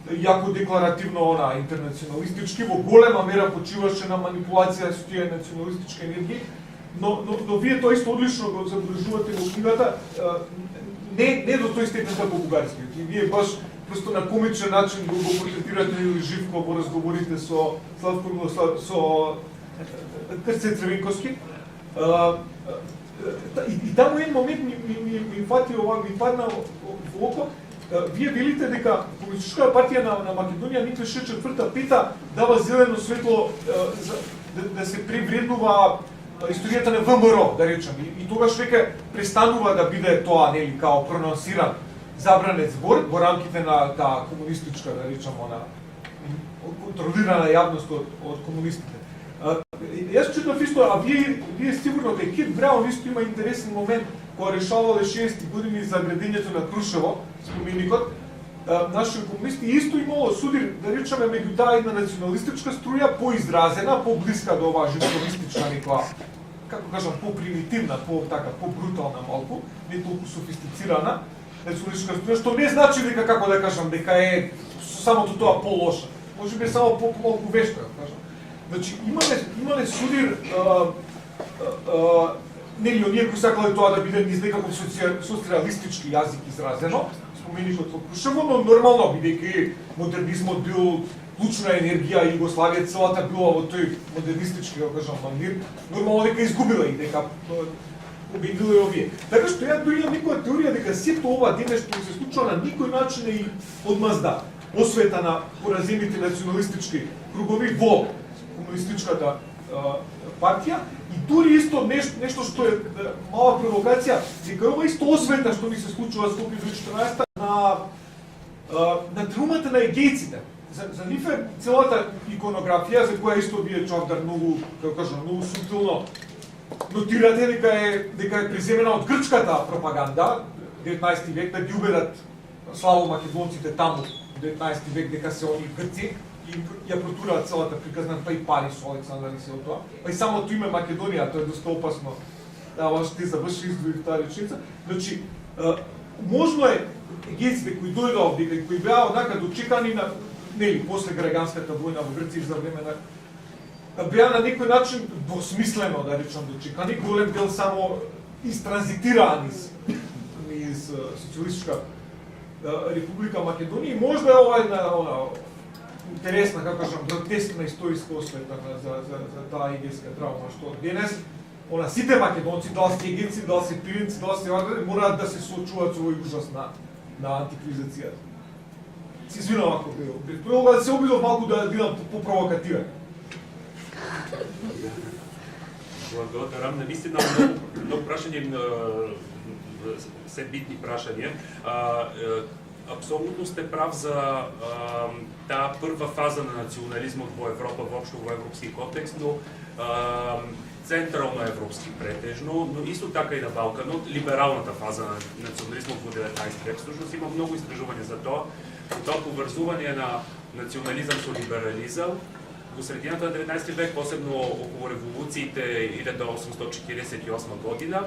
јако декларативно интернационалистички, во голема мера почиваше на манипулација со тие националистички енергии, но вие тоа исто одлично го забележувате во книгата, не до тој степен како бугарски. Вие баш просто на комичен начин го портретирате или живко во разговорите со Славко Милослав, со Крце Црвенковски. И таму еден момент ми падна во око, вие велите дека Комунистичката партија на Македонија никој 4-5 дава зелено светло да се превреднува историјата на ВМРО, да речем, и тогаш веќе престанува да биде тоа, нели, као прононсиран забранет збор во рамките на таа комунистичка, да речем, контролирана јавност од комунистите. Јас читав исто, а вие сигурно дека Кит Браун исто има интересен момент кога решавале 60-ти години за градењето на Крушево, споменикот, нашите комунисти исто имало судир, да речеме, меѓу таа една националистичка струја, поизразена, поблиска до оваа жестовистична некоја, како кажам, попримитивна, по-брутална малку, не толку софистицирана националистичка струја, што не значи дека, како да кажам, дека е самото тоа по-лоша. Може би само по-малку вешта, да кажам. Значи, имале судир, нели, оние кои сакале тоа да биде низ некаков социалистички јазик изразено, споменикот во Крушево, но нормално, бидејќи модернизмот бил лучна енергија и Југославија целата била во тој модернистички, да кажам, манир, нормално дека изгубила и дека победила и овие. Така што ја дури имам некоја теорија дека сето ова дене што се случува на никој начин не и одмазда освета на поразените националистички кругови во комунистичката партија и дури исто нешто што е мала провокација, дека ова исто освета што ни се случува со 2014 на трумата на егејците. За нив е целата иконографија, за која исто вие Чавдар многу, како кажам, многу субтилно нотирате дека е преземена од грчката пропаганда, 19 век, да ги убедат слабо македонците таму, 19 век, дека се они грци, и ја протураат целата приказна, па и пари со Александар и се од тоа. Па и самото име Македонија, тоа е доста опасно. Ова ще заврши издвоих таа реченица. Значи, можно е егејците кои дојдоа овде и кои беа однака дочекани на, нели, после граѓанската војна во Грција за време на беа на некој начин двосмислено, да речам, дочекани, голем дел само истранзитираа низ социјалистичка Република Македонија и можда е ова една интересна, како кажам, гротескна историска освета за таа егејска травма, што денес сите македонци, дали се егејци, дали се пиринци, дали се вагари, мораат да се соочуваат со овој ужас на антикризацијата. Си извинувам ако било. Предполагам да се обидов малку да бидам попровокативен. Благодарам. Навистина многу прашања, се битни прашања. Апсолутно сте прав за таа прва фаза на национализмот во Европа, воопшто во европски контекст, но централно европски претежно, но исто така и на Балканот, либералната фаза на национализмот во 19 век. Всушност има многу истражувања за тоа. Тоа поврзување на национализам со либерализам во средината на 19 век, посебно околу револуциите 1848 година,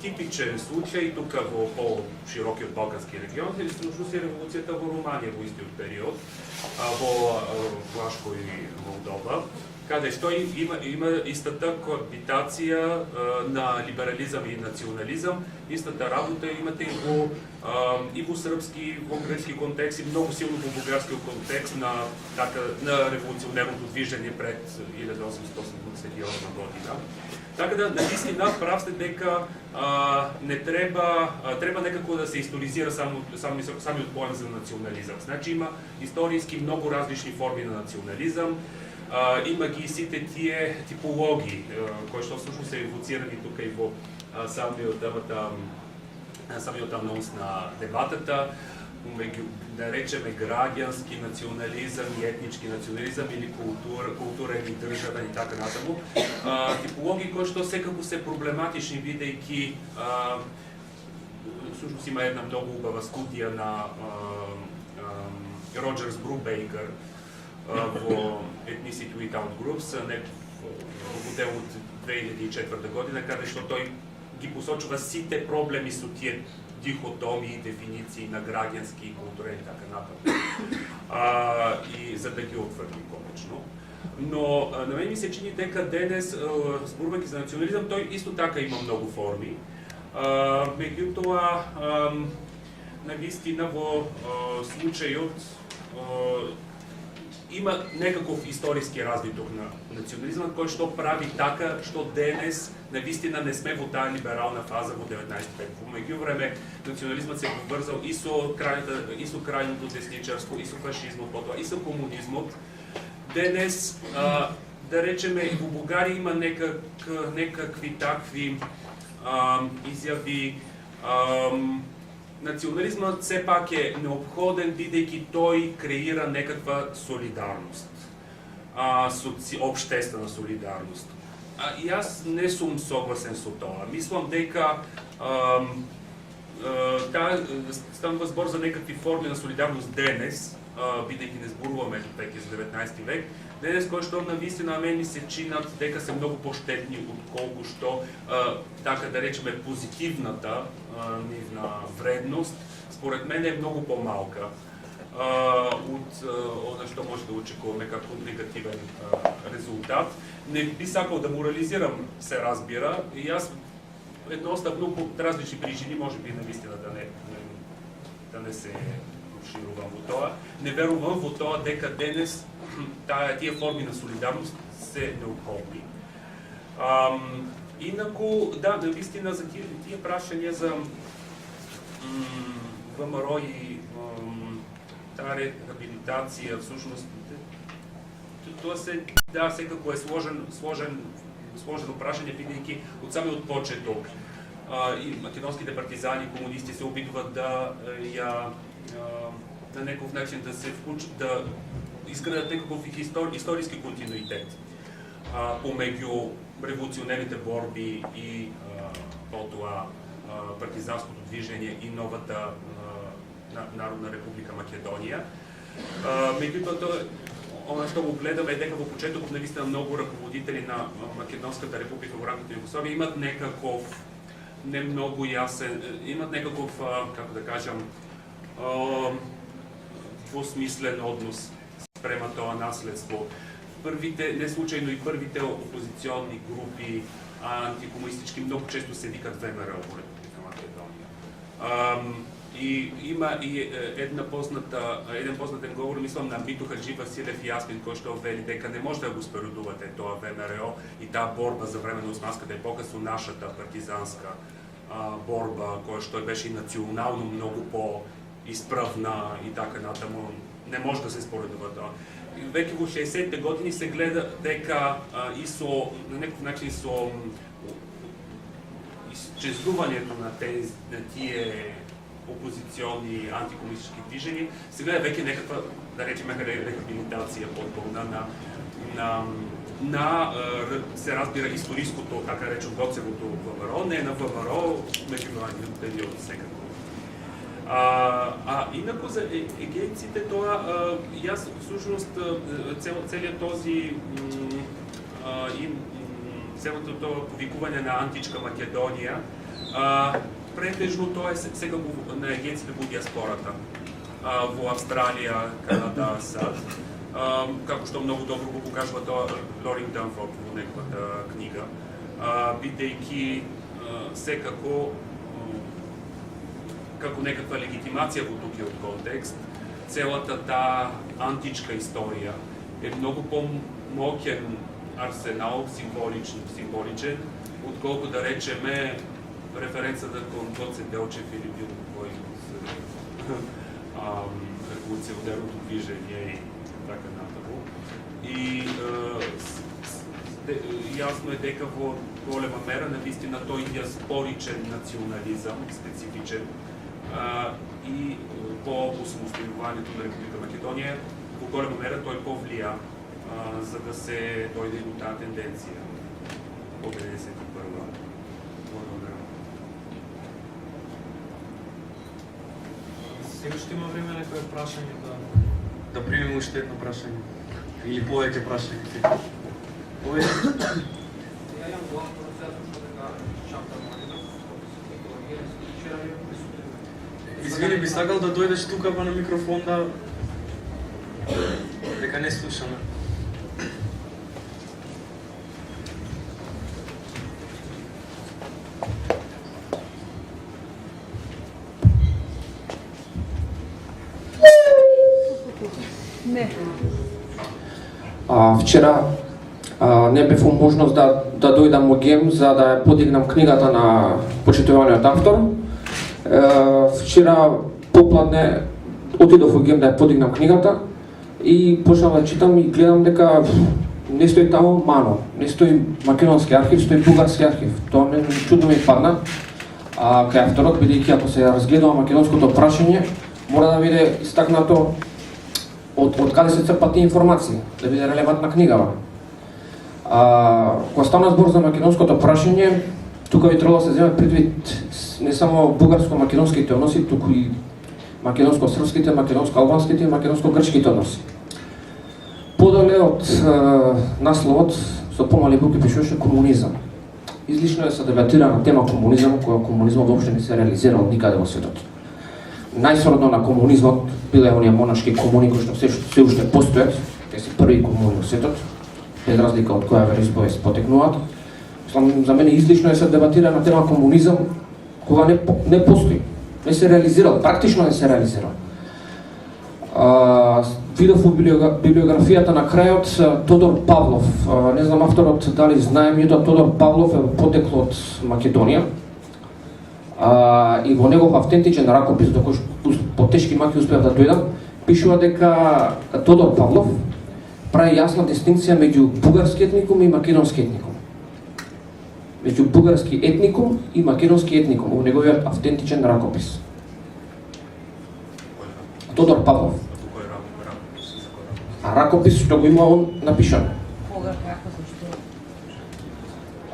типичен случај тука во по-широкиот балкански регион, или всушност е револуцијата во Руманија во истиот период, во Влашко и Молдова, каде што има истата коабитација на либерализам и национализам, истата работа имате и во српски, во грчки контекст и многу силно во бугарски контекст на револуционерното движење пред 1888 година. Така да, наистина, прав сте дека не треба некако да се историзира самиот поем за национализам. Значи има историски многу различни форми на национализам, има ги сите тие типологии, кои што всушност се евоцирани тука и во самиот анонс на дебатата, да речеме граѓански национализам и етнички национализам или културен и државен и така натаму. Типологии кои што секако се проблематични, бидејќи всушност има една многу убава студија на Роджерс Брубейкер во Ethnicity Without Groups, во дел од 2004 година, каде што тој ги посочува сите проблеми со тие дихотомии, дефиниции на граѓански и културен и така натаму. И за да ги отврди конечно. Но на мене ми се чини дека денес, зборувајќи за национализам, тој исто така има многу форми. Меѓутоа, навистина во случајот има некаков историски развиток на национализмот кој што прави така што денес навистина не сме во таа либерална фаза во 19 век. Во меѓувреме национализмот се поврзал и со крајното десничарство, и со фашизмот, потоа и со комунизмот. Денес да речеме и во Бугарија има некакви такви изјави. Национализмот сепак е необходен бидејќи тој креира некаква солидарност, општествена солидарност. И јас не сум согласен со тоа. Мислам дека станува збор за некакви форми на солидарност денес, бидејќи не зборуваме веќе за 19 век, денес кои што навистина на мен ми се чинат дека се многу поштетни отколку што така да речеме позитивната нивна вредност, според мен е многу помалка од она што може да очекуваме како негативен резултат. Не би сакал да морализирам, се разбира, и јас едноставно по различни причини, може би навистина да не се уширувам во тоа. Не верувам во тоа дека денес тие форми на солидарност се необходни. Инаку, да, навистина за тие прашања за ВМРО и таа рехабилитација, всушност, тоа се, да, секако е сложено прашање, бидејќи од самиот почеток и македонските партизани, комунисти се обидуваат да ја на некој начин да се вклучат, да изградат некаков историски континуитет помеѓу револуционерните борби и потоа партизанското движење и новата Народна република Македонија. Меѓутоа, она што го гледаме е дека во почетокот навистина многу раководители на Македонската република во рамките на Југославија имат некаков не многу јасен, имат некаков, како да кажам, двосмислен однос спрема тоа наследство. Првите, не случајно и првите опозиционни групи антикомунистички многу често се викат ВМРО во Република Македонија. И има и еден познатен говор, мислам на Миту Хаджи Василев Јасмин, кој што вели дека не може да го споредувате тоа ВМРО и таа борба за време на Османската епока со нашата партизанска борба, која што беше и национално многу по-исправна и така натаму. Не може да се споредува тоа. Веќе во 60-те години се гледа дека и со на некој начин со исчезнувањето на тие опозициони антикомунистички движења, се гледа веќе некаква, да речеме, рехабилитација потполна на се разбира историското, така речем, доцевото ВМРО, не на ВМРО, меѓународни периоди секако. Инаку за егејците тоа, јас всушност целиот този целото тоа повикување на античка Македонија, претежно тоа е секако на егејците во диаспората, во Австралија, Канада, САД, како што многу добро го покажува тоа Лоринг Данфорд во неговата книга, бидејќи секако како некаква легитимација во тукиот контекст, целата таа античка историја е многу помоќен арсенал, символичен, отколку да речеме референцата кон Гоце Делчев или било кој револуционерното движење и така натаму. И јасно е дека во голема мера навистина тој диаспоричен национализам, специфичен, и по осамостојувањето на Република Македонија, во голема мера тој повлија за да се дојде до таа тенденција од 1991. Сега ще има време некој прашање да примеме уште едно прашање или повеќе прашања. Повеќе. Ја имам главно процесот што дека Чавдар Маринов вчера ви присутен. Извини, би сакал да дојдеш тука па на микрофон да дека не слушаме. Не. Вчера не бев во можност да дојдам во ГЕМ за да ја подигнам книгата на почитуваниот автор. Вчера попладне отидов во ГЕМ да ја подигнам книгата и почнав да читам и гледам дека не стои таму МАНО, не стои македонски архив, стои бугарски архив. Тоа не чудно ми падна. Кај авторот, бидејќи ако се разгледува македонското прашање, мора да биде истакнато од каде се црпат тие информации, да биде релевантна книгава. Кога стана збор за македонското прашање, тука би требало да се земе предвид не само бугарско-македонските односи, туку и македонско-српските, македонско-албанските и македонско-грчките односи. Подоле од насловот со помали буки пишуваше комунизам. Излишно е се дебатира на тема комунизам, која комунизмот воопшто не се реализирал никаде во светот. Најсродно на комунизмот биле оние монашки комуни кои што се уште постојат, те се први комуни во светот, без разлика од која вероисповест потекнуваат. За мене излишно е се дебатира на тема комунизам кога не постои, не се реализирал, практично не се реализирал. Видов во библиографијата на крајот Тодор Павлов, не знам авторот дали знае името, Тодор Павлов е потекло од Македонија и во негов автентичен ракопис, доколку по тешки маки успеав да дојдам, пишува дека Тодор Павлов прави јасна дистинкција меѓу бугарски етникум и македонски етникум. Меѓу бугарски етникум и македонски етникум во неговиот автентичен ракопис. Тодор Павлов. А ракопис што го има он напишан.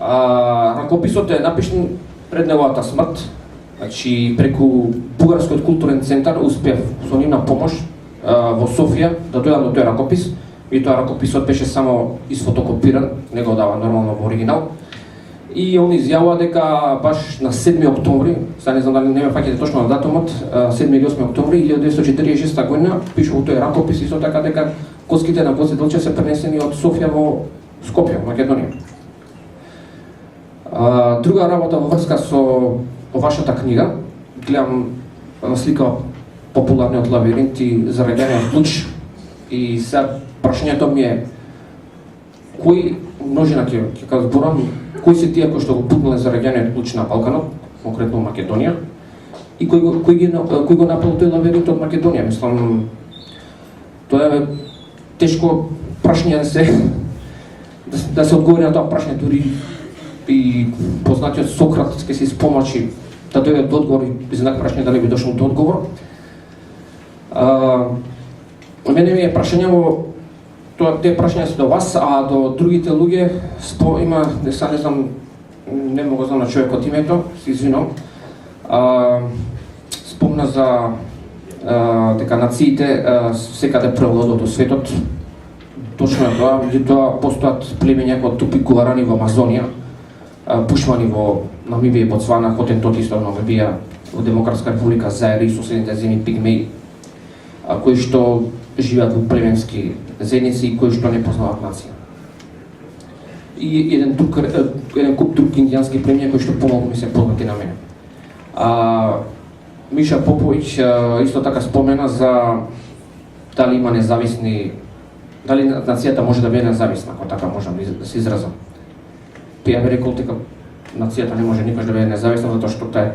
Ракописот е напишан пред неговата смрт. Значи преку Бугарскиот културен центар успев со нивна помош во Софија да дојдам до тој ракопис. И тоа ракописот беше само изфотокопиран, не го дава нормално во оригинал. И он изјавува дека баш на 7 октомври, сега не знам дали не ме фаќате точно на датумот, 7 или 8 октомври 1946 година, пишува тој ракопис исто така дека коските на Гоце Делчев се пренесени од Софија во Скопје, Македонија. Друга работа во врска со вашата книга, гледам слика популарниот лабиринт и зараѓаниот клуч и сега прашањето ми е кои множина ќе зборам, кои се тие кои што го пукнале зараѓаниот клуч на Балканот, конкретно Македонија, и кој го напал тој лабиринт од Македонија? Мислам, тоа е тешко прашање да се одговори на тоа прашање, дури и познатиот Сократ ќе се испомачи да дојде до одговор и знак прашање дали би дошол до одговор. Мене ми е прашање во тие прашања се до вас, а до другите луѓе има, не знам, не мога знам на човекот името, се извинувам. Спомна за дека нациите секаде превладуваат во светот. Точно е тоа, меѓутоа постојат племења како Тупи Гуарани во Амазонија, Пушмани во Намибија и Ботсвана, Хотентоти исто во Намибија, во Демократска република Заир и соседните земји Пигмеи, кои што живеат во племенски заедници и кои што не познаваат нација. И еден куп друг индијански племења кои што помалку ми се познати на мене. Миша Поповиќ исто така спомена за дали има независни, дали нацијата може да биде независна, ако така можам да се изразам. Ја би рекол дека нацијата не може никош да биде независна затоа што таа е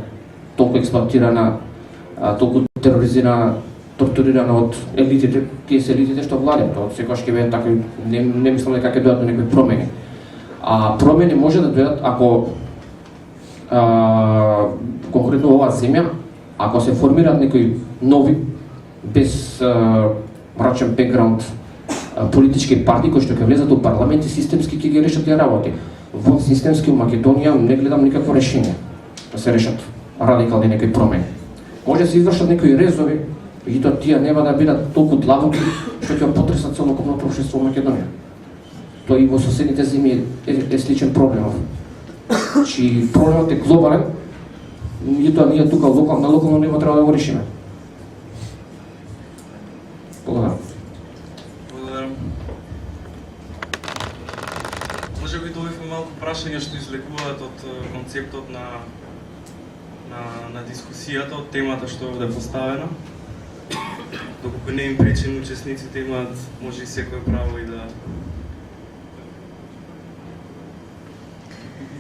толку експлоатирана, толку тероризирана, тортурирана од елитите, тие се елитите што владеат, тоа секогаш ќе биде така, не мислам дека ќе дојдат до некои промени. А промени може да дојдат ако конкретно во оваа земја, ако се формираат некои нови, без мрачен бекграунд политички партии кои што ќе влезат во парламент и системски ќе ги решат тие работи. Во системски во Македонија не гледам никакво решение да се решат радикални некои промени. Може да се извршат некои резови, меѓутоа тие нема да бидат толку длабоки што ќе потресат целокупното општество во Македонија. Тоа и во соседните земји е сличен проблем. Чи проблемот е глобален, меѓутоа ние тука на локално ниво треба да го решиме. Благодарам. Благодарам. Може би добивме малку прашања што излекуваат од концептот на дискусијата, од темата што е овде поставена. Доколку не им пречи учесниците имаат, може и секој право и да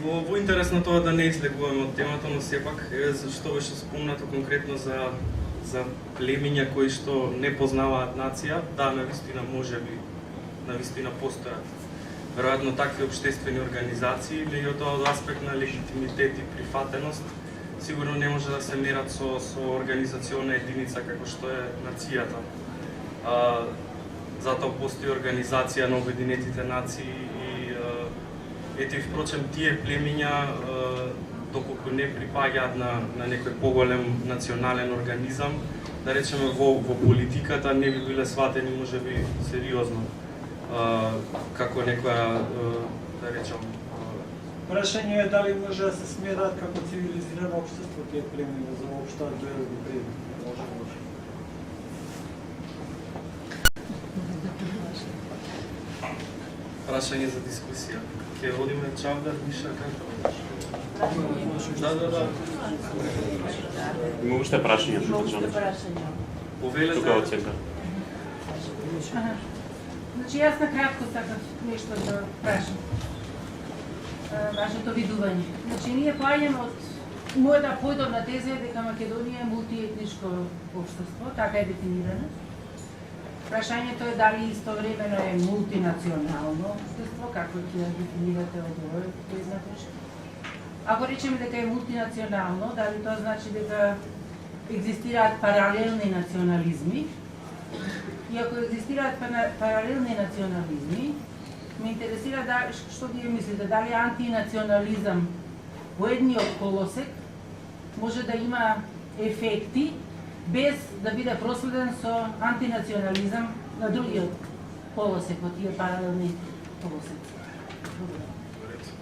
Во интерес на тоа да не излегуваме од темата, но сепак зашто беше спомнато конкретно за племиња кои што не познаваат нација, да, навистина можеби, навистина постојат. Веројатно такви општествени организации, меѓутоа од аспект на легитимитет и прифатеност, сигурно не може да се мерат со организациона единица како што е нацијата. Затоа постои Организација на Обединетите нации и ете впрочем тие племиња доколку не припаѓаат на некој поголем национален организам, да речеме во политиката не би биле сватени можеби сериозно како некоја да речам Прашање е дали може да се смерат како цивилизирано општество тие племиња за општа дојде може. Прашање за дискусија. Ке одиме Чавдар, Миша, како? Да. Има уште прашања, Повеле тука од центар. Значи, јас накратко сакам нешто да прашам. Вашето видување. Значи, ние поаѓаме од мојата појдовна теза е дека Македонија е мултиетничко општество, така е дефинирано. Прашањето е дали истовремено е мултинационално општество, како ќе дефинирате од овој тезна точка. Ако речеме дека е мултинационално, дали тоа значи дека екзистираат паралелни национализми? И ако екзистираат паралелни национализми, ме интересира што вие мислите, дали антинационализам во едниот колосек може да има ефекти без да биде проследен со антинационализам на другиот колосек, во тие паралелни колосеци.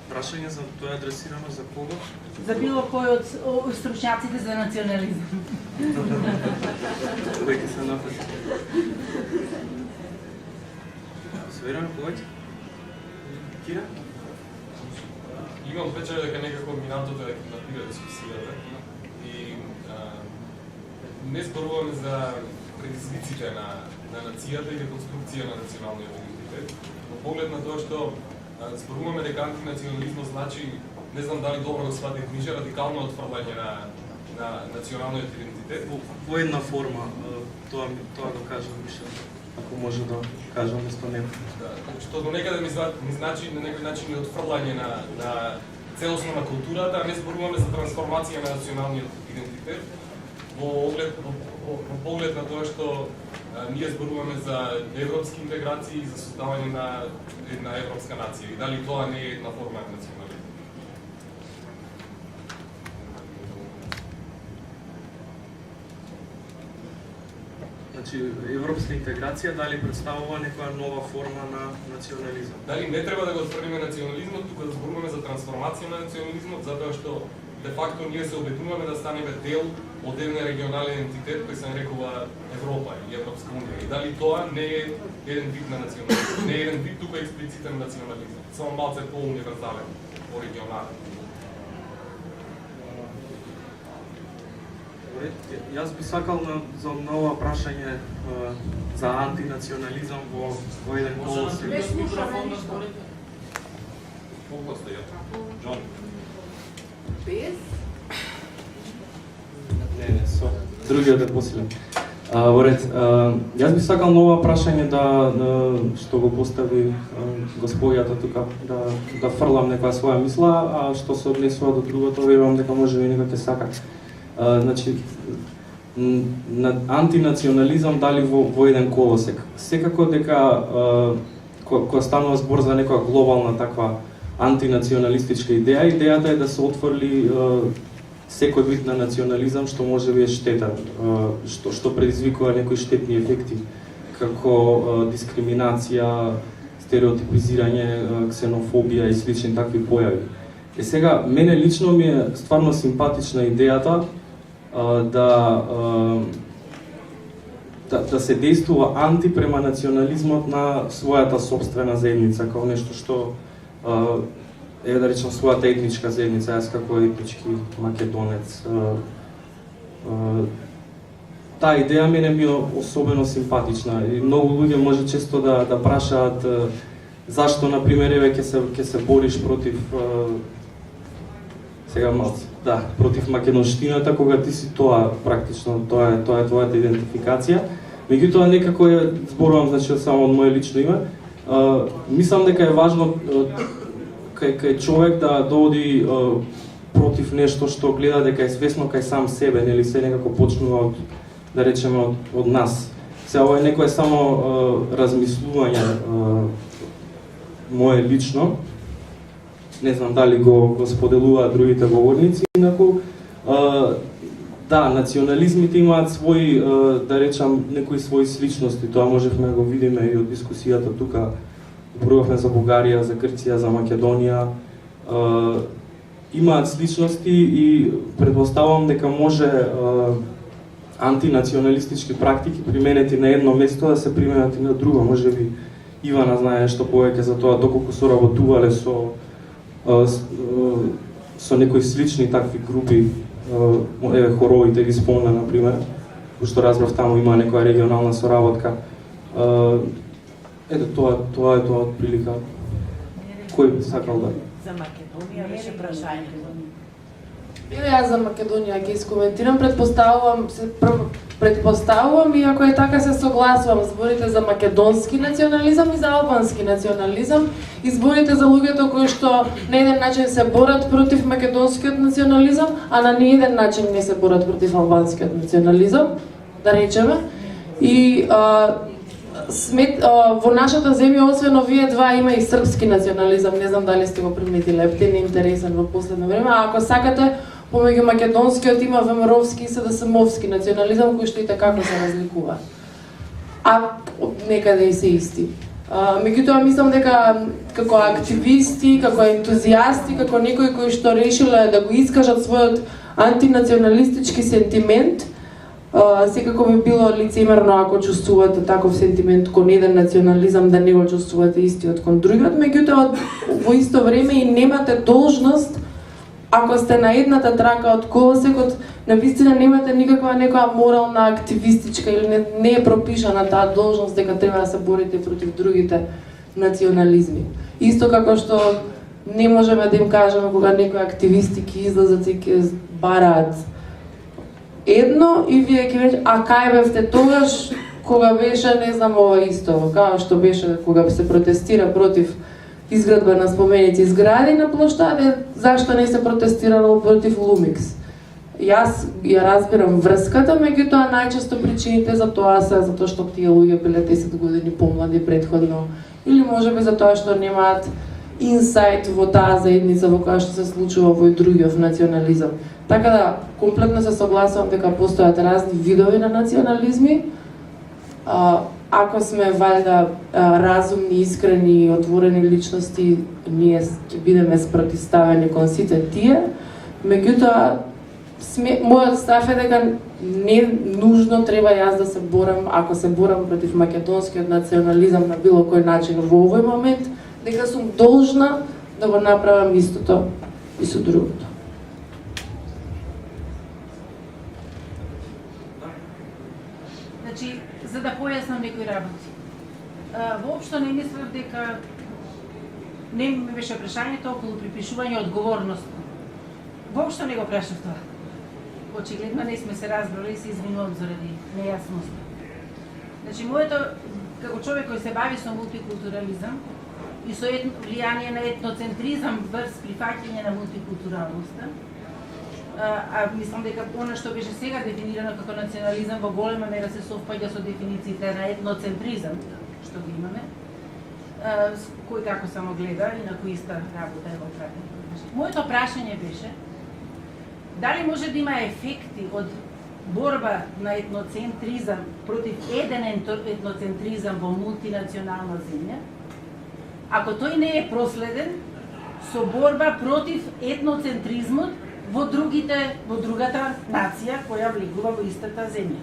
Прашање за тоа адресирано за кого? За било кој од стручњаците за национализам. Кој ќе се напаси? Свераме повеќе? Кира? Имам впечатление дека некако минатото е напира дискусијата и не зборуваме за предизвиците на нацијата и реконструкција на националниот идентитет. Во поглед на тоа што зборуваме дека антинационализмот значи, не знам дали добро го сватих, ниже радикално отфрлање на националниот идентитет. Во една форма, тоа го кажам више, ако може да кажам место него. Што до некаде ми значи на некој начин и отфрлање на целосно на културата, а не зборуваме за трансформација на националниот идентитет. Во поглед на тоа што ние зборуваме за европски интеграции и за создавање на една европска нација. И дали тоа не е една форма на национализм? Значи, европска интеграција дали представува некоја нова форма на национализам? Дали не треба да го отфрлиме национализмот, туку да зборуваме за трансформација на национализмот, затоа што де факто ние се обединуваме да станеме дел од еден регионален ентитет кој се нарекува Европа или Европска унија. И дали тоа не е еден вид на национализм, не е еден вид тука експлицитен национализм, само малце по-универзален, по-регионален. Јас би сакал за ова прашање за антинационализам во еден колосек. Без микрофон да зборите. Џон. Без? Не, со другиот е посилен. Во ред, јас би сакал на ова прашање што го постави господјата тука, да фрлам некоја своја мисла, а што се однесува до другото, верувам дека може би некој ќе сака. Значи, антинационализам дали во еден колосек. Секако дека кога станува збор за некоја глобална таква антинационалистичка идеја, идејата е да се отфрли секој вид на национализам што може би е штетен, што предизвикува некои штетни ефекти, како дискриминација, стереотипизирање, ксенофобија и слични такви појави. Сега, мене лично ми е стварно симпатична идејата да се действува анти према национализмот на својата сопствена заедница, како нешто што да речем својата етничка заедница, јас како етнички македонец. Таа идеја мене ми е особено симпатична и многу луѓе може често да прашаат зашто, например, ќе се бориш против сега малце, да, против македонштината, кога ти си тоа, практично, тоа е твојата идентификација. Меѓутоа, некако зборувам, значи, само од моје лично име, мислам дека е важно кај човек да доди против нешто што гледа дека е свесно кај сам себе, нели се некако почнува од, да речеме, од нас. Сега ова е некое само размислување мое лично. Не знам дали го споделуваат другите говорници, инаку да, национализмите имаат свои, да речам, некои свои сличности. Тоа можевме да го видиме и од дискусијата тука. Зборувавме за Бугарија, за Грција, за Македонија. Имаат сличности и предпоставувам дека може антинационалистички практики применети на едно место да се применат и на друго. Можеби Ивана знае нешто повеќе за тоа, доколку соработувале со некои слични такви групи, еве хоровите ги спомна, например, што разбрав таму има некоја регионална соработка. Ето тоа е од прилика. Кој би сакал да? За Македонија беше прашањето. Јас за Македонија ќе искоментирам, предпоставувам и ако е така се согласувам, зборите за македонски национализам и за албански национализам, и зборите за луѓето кои што на еден начин се борат против македонскиот национализам, а на ниеден начин не се борат против албанскиот национализам, да речеме. И во нашата земја, освен овие два, има и српски национализам. Не знам дали сте го приметиле, ептен е интересен во последно време. А ако сакате, помеѓу македонскиот има ВМРО-вски и СДСМ-овски национализам, кои што и како се разликува. А некаде и се исти. Меѓутоа, мислам дека како активисти, како ентузијасти, како некои кои што решиле да го искажат својот антинационалистички сентимент, секако би било лицемерно ако чувствувате таков сентимент кон еден национализам да не го чувствувате истиот кон другиот, меѓутоа во исто време и немате должност, ако сте на едната трака од колосекот, навистина немате никаква некоја морална активистичка или не е пропишана таа должност дека треба да се борите против другите национализми. Исто како што не можеме да им кажеме кога некои активисти ќе излезат и ќе бараат едно и вие ќе речете, а кај бевте тогаш кога беше, не знам, ова исто, како што беше кога се протестира против изградба на споменици згради на плоштаде, зашто не се протестирало против Лумикс? Јас ја разбирам врската, меѓутоа најчесто причините за тоа се затоа што тие луѓе биле 10 години помлади претходно, или можеби за тоа што немаат инсайт во таа заедница во која што се случува во другиот национализам. Така да, комплетно се согласувам дека постојат разни видови на национализми. Ако сме валјда разумни, искрени и отворени личности, ние ќе бидеме спротивставени кон сите тие. Меѓутоа, мојот став е дека не нужно треба јас да се борам, ако се борам против македонскиот национализам на било кој начин во овој момент, дека сум должна да го направам истото и со другото. Значи, за да појаснам некои работи. Воопшто не мислев дека не ми беше прашањето околу припишување одговорност. Воопшто не го прашав тоа. Очигледно не сме се разбрали и се извинувам заради нејасност. Значи, моето, како човек кој се бави со мултикултурализам и со влијание на етноцентризам врз прифаќање на мултикултуралноста, мислам дека она што беше сега дефинирано како национализам во голема мера се совпаѓа со дефинициите на етноцентризам што ги имаме, кој како само гледа и на кој иста работа е во правење. Моето прашање беше дали може да има ефекти од борба на етноцентризам против еден етноцентризам во мултинационална земја, ако тој не е проследен со борба против етноцентризмот во другата нација која влегува во истата земја.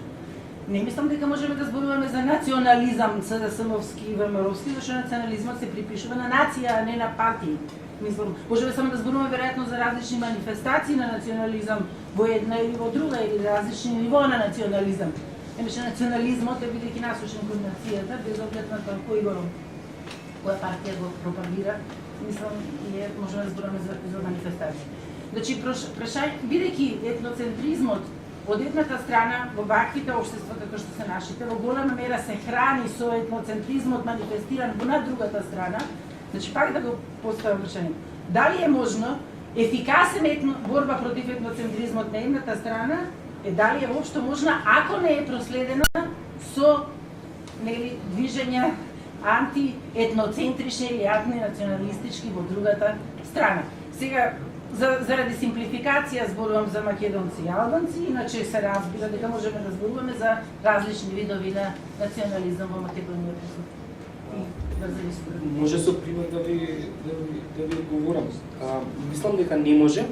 Не мислам дека можеме да зборуваме за национализам СДСМовски и ВМРО-вски, зашто национализмот се припишува на нација, а не на партии. Мислам, можеме само да зборуваме веројатно за различни манифестации на национализам во една или во друга, или различни нивоа на национализам. Емеше национализмот е бидејќи насочен кон нацијата, без оглед на тоа која партија го пропагира, мислам, можеме да зборуваме за манифестации. Значи, бидејќи етноцентризмот од едната страна во ваквите општества како што се нашите, во голема мера се храни со етноцентризмот манифестиран на другата страна, значи пак да го поставам прашање. Дали е можно ефикасен борба против етноцентризмот на едната страна, дали е воопшто можна ако не е проследена со движења анти-етноцентрични или антинационалистички во другата страна. Сега, заради симплификација зборувам за македонци и албанци, иначе се разбира дека можеме да зборуваме за различни видови на национализам во Македонија. Може со пример да ви одговорам. Мислам дека не може,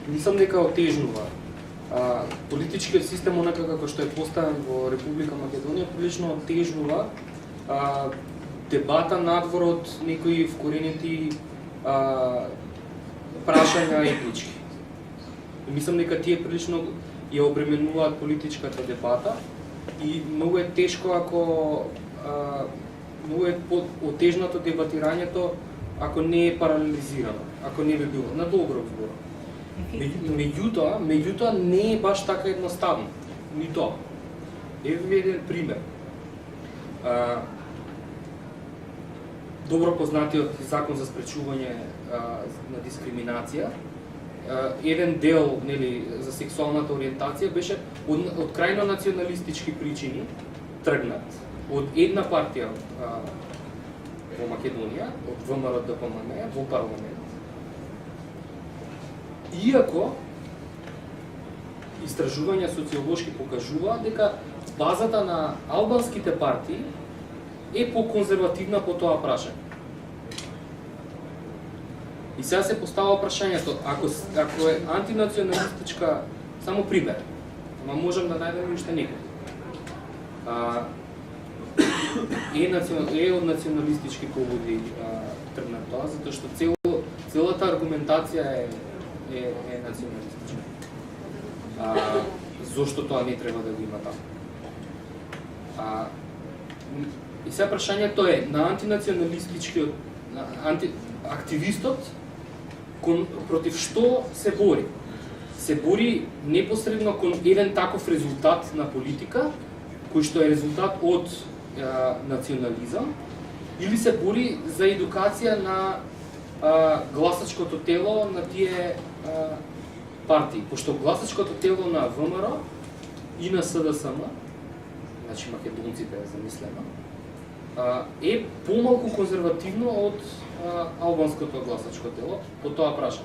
мислам дека отежнува. Политичкиот систем онака како што е поставен во Република Македонија прилично отежнува дебата надвор од некои вкоренети прашања етнички. Мислам дека тие прилично ја обременуваат политичката дебата и многу е тешко ако многу е отежнато дебатирањето ако не е паралелизирано, ако не би било на добро збор. Меѓутоа не е баш така едноставно. Ни тоа. Еве ви еден пример. Добро познатиот закон за спречување на дискриминација, еден дел, нели, за сексуалната ориентација беше од крајно националистички причини тргнат од една партија во Македонија, од ВМРО ДПМН во парламент. Иако истражувања социолошки покажуваат дека базата на албанските партии е по-конзервативна по тоа прашање. И сега се постава прашањето, ако е антинационалистичка, само пример, ама можам да најдем уште некој. Е од националистички поводи тргнат тоа, затоа што целата аргументација е националистичка. Зошто тоа не треба да го има таму? И сега прашањето е на антинационалистичкиот активистот против што се бори? Се бори непосредно кон еден таков резултат на политика, кој што е резултат од национализам, или се бори за едукација на гласачкото тело на тие партии, пошто гласачкото тело на ВМРО и на СДСМ, значи македонците е замислено, е помалку конзервативно од албанското гласачко тело по тоа прашање.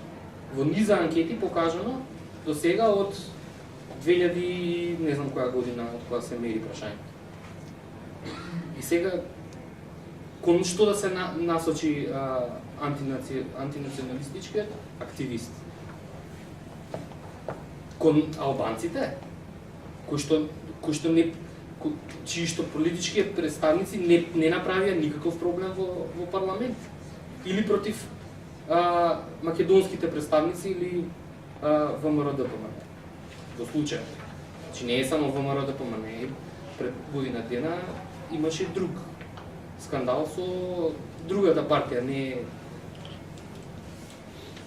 Во низа анкети покажано до сега од 2000 не знам која година од кога се мери прашањето. И сега кон што да се насочи антинационалистичкиот активист? Кон албанците, чии што политички представници не направија никаков проблем во парламент, или против македонските представници или ВМРО ДПМН. Во случај, значи не е само ВМРО ДПМН, пред година дена имаше друг скандал со другата партија,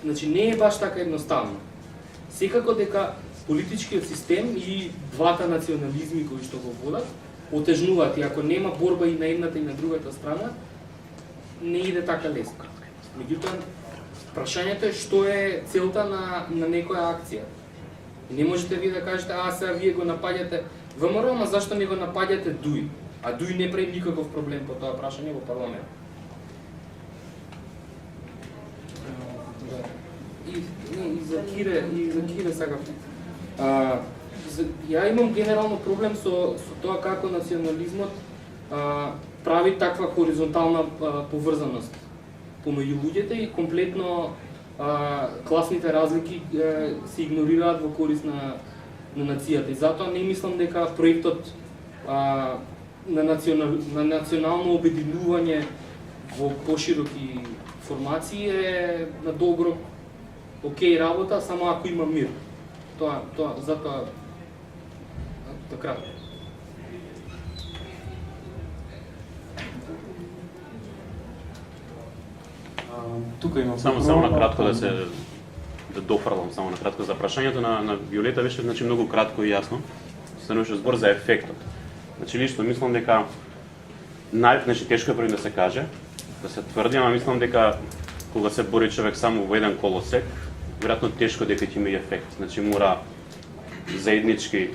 значи не е баш така едноставно. Секако дека политичкиот систем и двата национализми кои што го водат отежнуваат и ако нема борба и на едната и на другата страна, не иде така лесно. Меѓутоа, прашањето е што е целта на некоја акција. Не можете ви да кажете, сега вие го напаѓате ВМРО, ама зашто не го напаѓате ДУИ? А ДУИ не прави никаков проблем по тоа прашање во парламент. И за Кире сега. Ја имам генерално проблем со тоа како национализмот прави таква хоризонтална поврзаност помеѓу луѓето и комплетно класните разлики се игнорираат во корист на нацијата. И затоа не мислам дека проектот на национално обединување во пошироки формации е на долгорок окей работа, само ако има мир. Затоа така. Тука имам само на кратко да се да дофрлам само на кратко за прашањето на Виолета беше значи многу кратко и јасно. Стануваше збор за ефектот. Значи лично мислам дека значи тешко е први да се каже, да се тврди, ама мислам дека кога се бори човек само во еден колосек, веројатно тешко дека ќе има ефект. Значи мора заеднички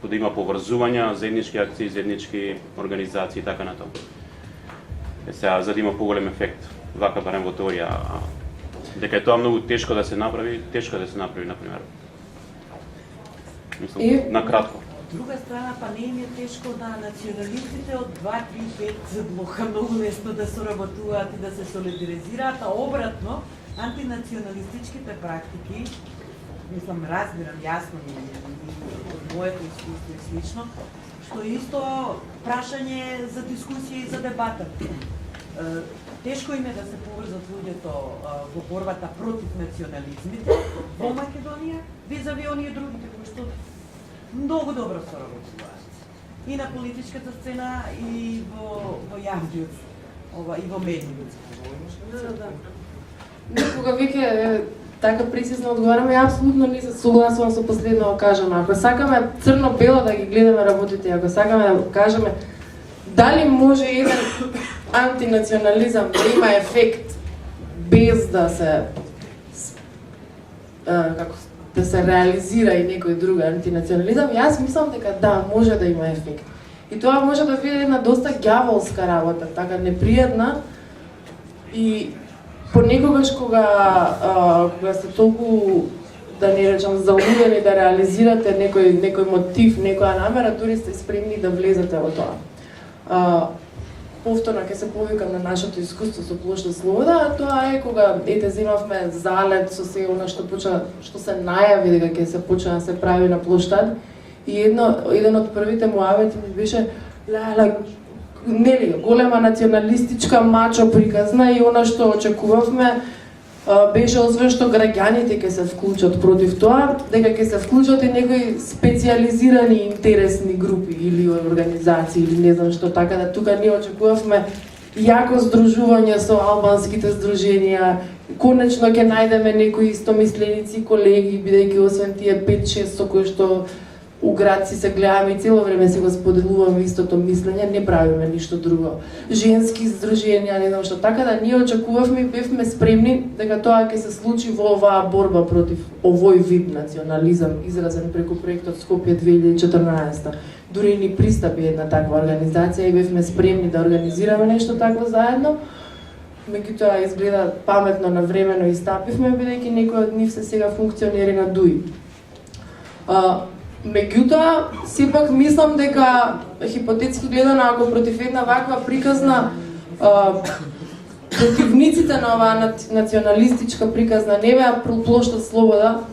да има поврзувања, заеднички акции, заеднички организации и така натаму. Сега за да има поголем ефект, вака барем во теорија, дека е тоа многу тешко да се направи, на пример. Мислам, на кратко. Од друга страна, па не им е тешко на националистите од 2, 3, 5 блока многу лесно да соработуваат и да се солидаризираат, а обратно, антинационалистичките практики, мислам, разбирам јасно и од моето искуство и слично, што е исто прашање за дискусија и за дебата. Тешко им е да се поврзат луѓето во борбата против национализмите во Македонија, визави оние другите кои што многу добро соработуваат. И на политичката сцена, и во јавниот, и во медиумот. Кога веќе така прецизно одговараме, апсолутно не се согласувам со последно кажано. Ако сакаме црно-бело да ги гледаме работите, ако сакаме да кажеме дали може еден антинационализам да има ефект без да се да се реализира и некој друг антинационализам, јас мислам дека да, може да има ефект. И тоа може да биде една доста ѓаволска работа, така непријатна и понекогаш кога сте толку, да не речам, залудени да реализирате некој мотив, некоја намера, дури сте спремни да влезете во тоа. Повторно ќе се повикам на нашето искуство со плошта Слобода, а тоа е кога земавме залет со се она што се најави дека ќе се почне да се прави на плоштад и еден од првите муавети ми беше нели голема националистичка мачо приказна и она што очекувавме беше освен што граѓаните ќе се вклучат против тоа, дека ќе се вклучат и некои специјализирани интересни групи или организации или не знам што, така да тука ние очекувавме јако здружување со албанските здруженија, конечно ќе најдеме некои истомисленици, колеги, бидејќи освен тие 5-6 со кои што у град си се гледаме и цело време си го споделуваме истото мислење, не правиме ништо друго. Женски здруженија, не знам што, така да ние очекувавме и бевме спремни дека тоа ќе се случи во оваа борба против овој вид национализам изразен преку проектот Скопје 2014. Дури ни пристапи една таква организација и бевме спремни да организираме нешто такво заедно. Меѓутоа изгледа паметно на времено и стапивме, бидејќи некои од нив се сега функционери на ДУИ. Меѓутоа, сепак мислам дека хипотетски гледано, ако против една ваква приказна противниците на оваа националистичка приказна не беа плошта Слобода,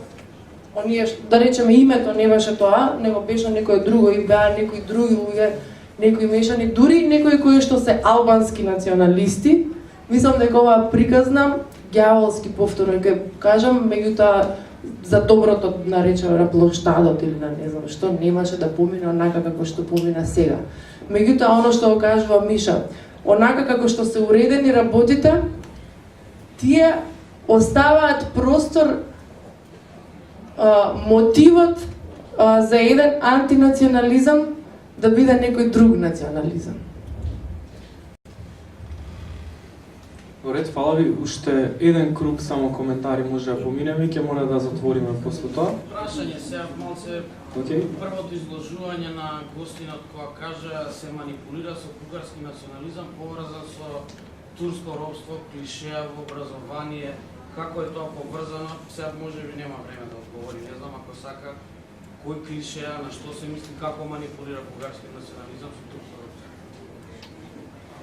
оние, да речеме, името не беше тоа, него беше некој друго и беа некои други луѓе, некои мешани, дури некои кои што се албански националисти, мислам дека оваа приказна, ѓаволски повторно ќе кажам, меѓутоа за доброто наречено на плоштадот или на не знам што, немаше да помине онака како што помина сега. Меѓутоа, оно што го кажува Миша, онака како што се уредени работите, тие оставаат простор мотивот за еден антинационализам да биде некој друг национализам. Ред, фала ви. Уште еден круг само коментари може да поминеме и ќе мора да затвориме после тоа. Прашање сега малце. Првото изложување на гостинот која кажа се манипулира со бугарски национализам поврзан со турско робство, клишеа во образование. Како е тоа поврзано? Сега можеби нема време да одговори. Не знам ако сака кој клишеа, на што се мисли, како манипулира бугарски национализам со турско робство.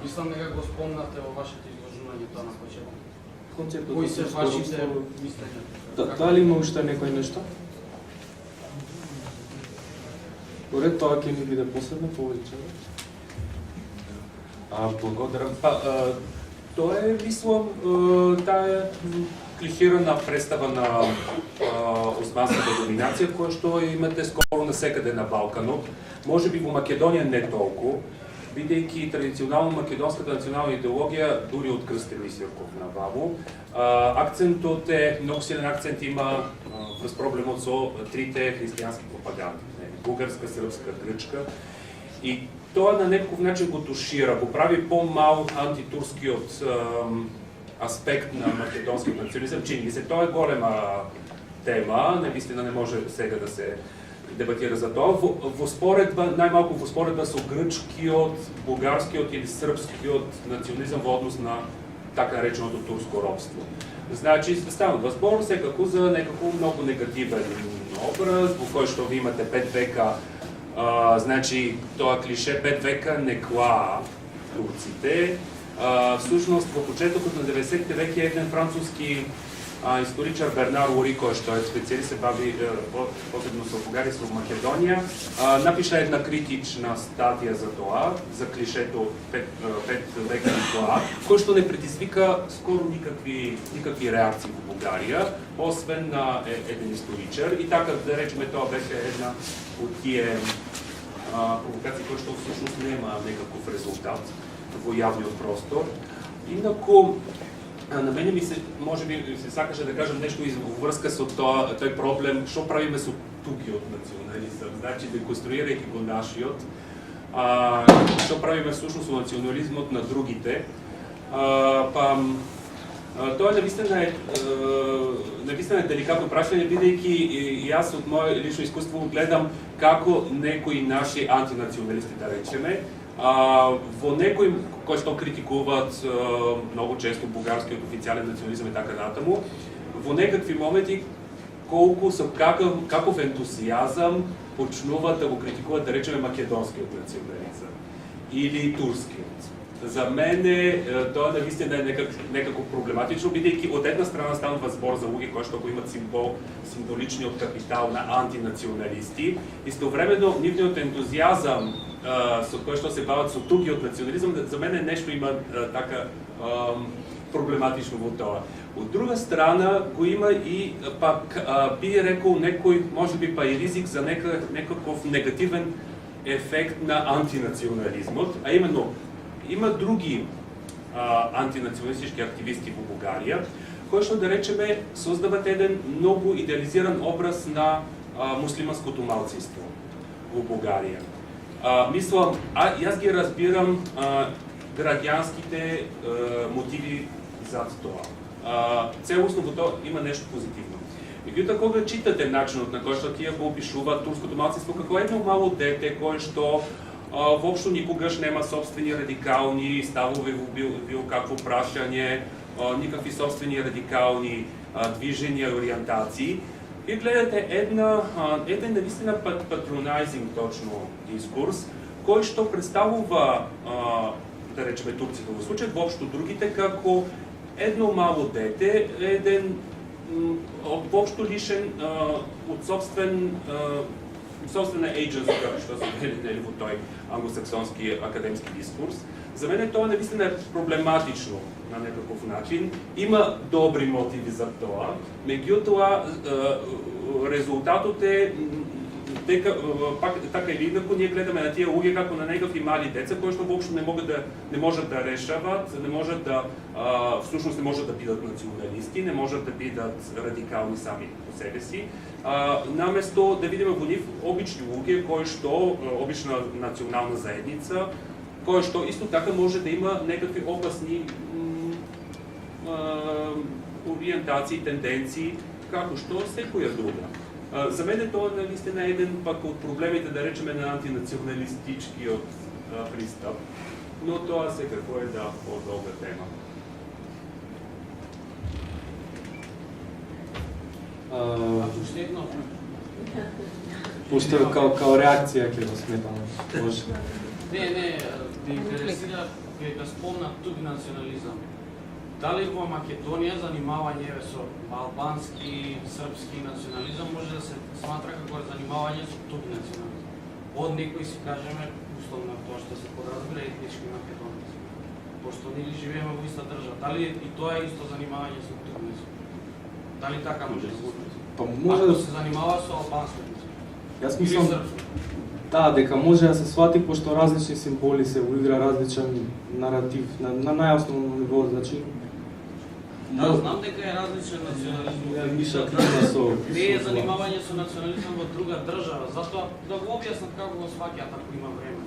Мислам дека го спомнате во вашите изложување тоа на почеток. Кои се вашите мислења? Дали има уште некој нешто? Поред тоа ќе ни биде последно повеќе. Благодарам. Тоа е, мислам, таа клиширана представа на османската доминација, која што имате скоро насекаде на Балканот. Може би во Македонија не толку, бидејќи традиционално македонската национална идеологија дури од Крстен Исјаков наваму, акцентот е, многу силен акцент има врз проблемот со трите христијански пропаганди, бугарска, српска, грчка, и тоа на некој начин го тушира, го прави по-мал антитурскиот аспект на македонскиот национализам. Чини ми се, тоа е голема тема, навистина не може сега да се дебатира за тоа. Во споредба, најмалку во споредба со грчкиот, бугарскиот или српскиот национализам во однос на така нареченото турско робство. Значи, станува збор секако за некако многу негативен образ, во кој што ви имате 5 века, значи тоа клише 5 века не клаа турците. Всушност, во почетокот на 90-те веќе еден француски историчар Бернар Ури, кој што е специјалист, се бави посебно со Бугарија, со Македонија, напиша една критична статија за тоа, за клишето 5 века на тоа, кој што не предизвика скоро никакви реакции во Бугарија, освен на еден историчар. И така, да речеме, тоа беше една од тие провокации кои што всушност нема некаков резултат во јавниот простор. Инаку, на мене ми се, може би, се сакаше да кажам нешто во врска со тој проблем, што правиме со тугиот национализам, значи деконструирајќи го нашиот, што правиме всушност со национализмот на другите. Тоа навистина е деликатно прашање, бидејќи јас од моје лично искуство гледам како некои наши антинационалисти, да речеме, во некои кои што критикуваат многу често бугарскиот официјален национализам и така натаму, во некакви моменти колку со каков ентусијазам почнуваат да го критикуваат, да речеме, македонскиот национализам или турскиот. За мене тоа навистина е некако проблематично, бидејќи од една страна станува збор за луѓе кои што го имат символичниот капитал на антинационалисти, истовремено нивниот ентузијазам со кој што се бават со тугиот национализам, за мене нешто има така проблематично во тоа. Од друга страна го има и пак би рекол некој можеби па и ризик за некаков негативен ефект на антинационализмот, а именно има други антинационалистички активисти во Бугарија, кои што, да речеме, создават еден многу идеализиран образ на муслиманското малцинство во Бугарија. Мислам, јас ги разбирам граѓанските мотиви зад тоа. Целосно во тоа има нешто позитивно. Меѓутоа, кога читате начинот на кој што тие го опишуваат турското малцинство како едно мало дете кое што воопшто никогаш нема собствени радикални ставови во било какво прашање, никакви собствени радикални движења и ориентации. И гледате еден навистина патронайзинг точно дискурс, кој што представува, да речеме, турците во случај, воопшто другите како едно мало дете, еден воопшто лишен од собствена agency, што се вели во тој англосаксонски академски дискурс. За мене тоа навистина е проблематично на некаков начин. Има добри мотиви за тоа, меѓутоа резултатот е дека пак така или инаку ние гледаме на тие луѓе како на некакви мали деца кои што воопшто не можат да решават, не можат да всушност не можат да бидат националисти, не можат да бидат радикални сами по себе си. Наместо да видиме во нив обични луѓе кои што обична национална заедница, кој што исто така може да има некакви опасни ориентации, тенденции, како што секоја друга. За мене тоа наистина е еден пак од проблемите, да речеме, на антинационалистичкиот пристап, но тоа секако е долга тема. Пуште као реакција ќе го сметам. Не, ме интересира кога да спомна тук национализам. Дали во Македонија занимавање со албански, српски национализам може да се сматра како занимавање со тук национализам? Од некој си кажеме, условно тоа што се подразбира етнички македонци. Пошто ние живееме во иста држава, дали и тоа е исто занимавање со тук национализам? Дали така може да се случи? Па може да се занимава со албански национализам? Јас мислам Да, дека може да се свати пошто различни символи се уигра различен наратив на најосновно ниво, значи Да, знам дека е различен национализм. Миша крива со Не е занимавање со национализам во друга држава, затоа да го објаснат како го сваќаат ако има време.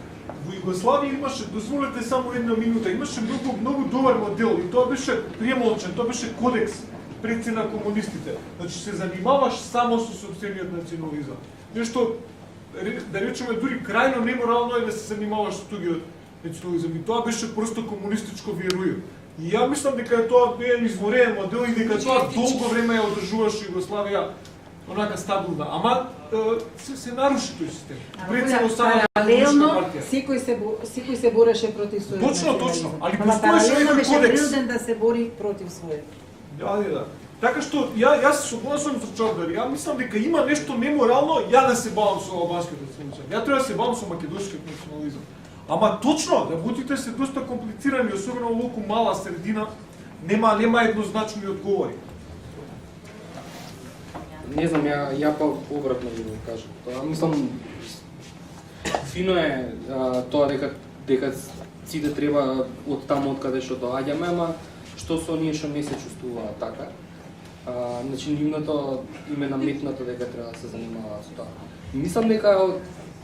Во Југославија имаше, дозволете само една минута, имаше многу добар модел и тоа беше премолчен, тоа беше кодекс предци на комунистите. Значи се занимаваш само со сопствениот национализам. Нешто, да речеме, дури крајно неморално е да се занимаваш со тугиот национализам. И тоа беше просто комунистичко верује. И ја мислам дека тоа е еден изворен модел и дека тоа долго време ја одржуваше Југославија онака стабилна. Ама се наруши тој систем. Прецено само паралелно секој се бореше против својот. Точно, али ама постоеше паралелно некој беше кодекс. принуден да се бори против својот. Да. Така што јас се согласувам со Чавдар. Ја мислам дека има нешто неморално ја да се бавам со албанскиот национализам. Ја треба да се бавам со македонскиот национализам. Ама точно, работите се доста комплицирани, особено во толку мала средина, нема еднозначни одговори. Не знам, ја па обратно ви го кажам. Тоа мислам фино е тоа дека сите треба од таму од каде што доаѓаме, ама што со оние што не се чувствуваат така. Значи нивното име наметнато дека треба да се занимаваат со тоа. Мислам дека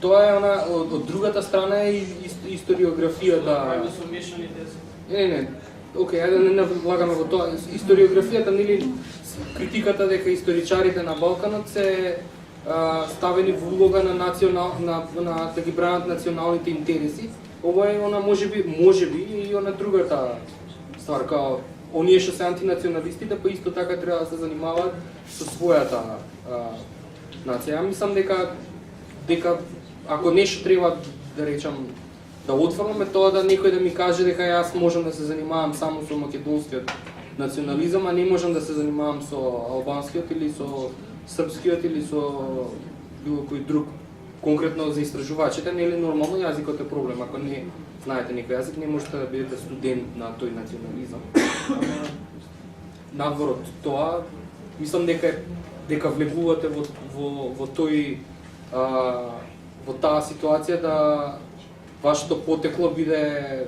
тоа е од другата страна е историографијата. Со мешани тези. Не. Океј, ајде да не влагаме во тоа. Историографијата, нели, критиката дека историчарите на Балканот се ставени во улога на да ги бранат националните интереси. Ова е она можеби и она другата ствар, као оние што се антинационалистите, па исто така треба да се занимаваат со својата нација. Ја мислам дека ако нешто треба да речам да отфрламе тоа да некој да ми каже дека јас можам да се занимавам само со македонскиот национализам, а не можам да се занимавам со албанскиот или со српскиот или со било кој друг. Конкретно за истражувачите нели нормално јазикот е проблем, ако не знаете некој јазик не можете да бидете студент на тој национализам. Надвор од тоа, мислам дека влегувате во тој во таа ситуација да вашето потекло биде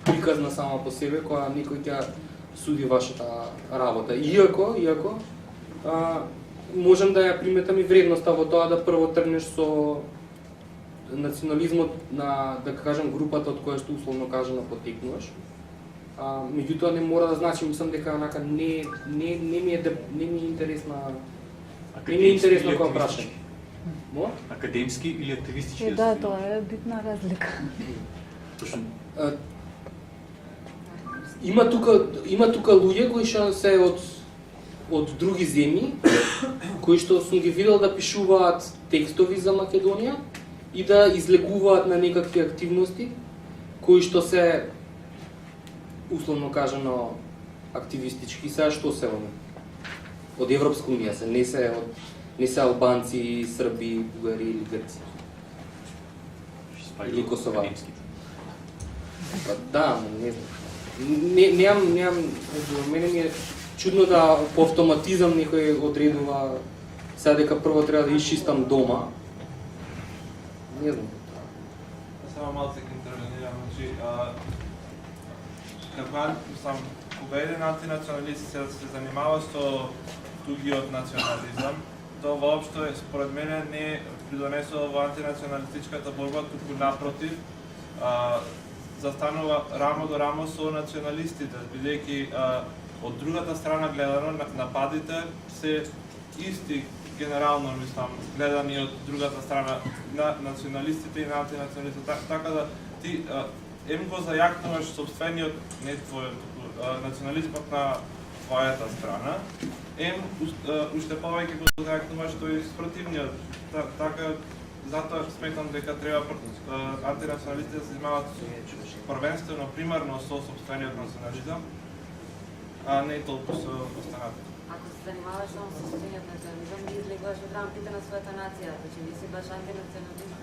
приказна сама по себе, која никој ќе суди вашата работа. Иако можам да ја приметам и вредноста во тоа да прво тргнеш со национализмот на, да кажам, групата од која што условно кажано потекнуваш. Меѓутоа не мора да значи, мислам дека онака не ми е интересна. Не ми е интересно кога прашање. Академски или активистички? Да, тоа е битна разлика. Има тука луѓе кои што се од други земји, кои што сум ги видел да пишуваат текстови за Македонија и да излегуваат на некакви активности кои што се условно кажано активистички, сега што се од Европска унија се, не се албанци, срби, бугари или грци. Или косоварци. Да, не знам. Неам, мене ми е чудно да по автоматизам некој одредува сега дека прво треба да исчистам дома. Не знам. Само малце ќе интервенирам, значи кога еден антинационалист се занимава со тугиот национализам, тоа воопшто според мене не придонесува во антинационалистичката борба, туку напротив, застанува рамо до рамо со националистите, бидејќи од другата страна гледано нападите се исти генерално, мислам, гледани од другата страна на националистите и на антинационалистите, така да ти го зајакнуваш собствениот, не твојот, национализмот на твојата страна, уште повеќе го зајакнуваш тој спротивниот. Така, затоа сметам дека треба антинационалистите да се занимаваат првенствено, примарно со собствениот национализам, а не толку со останатото. ако се занимаваш само с состојањето на национализам, ги излегуваш од рамките на својата нација, значи ви си баш антинационалист.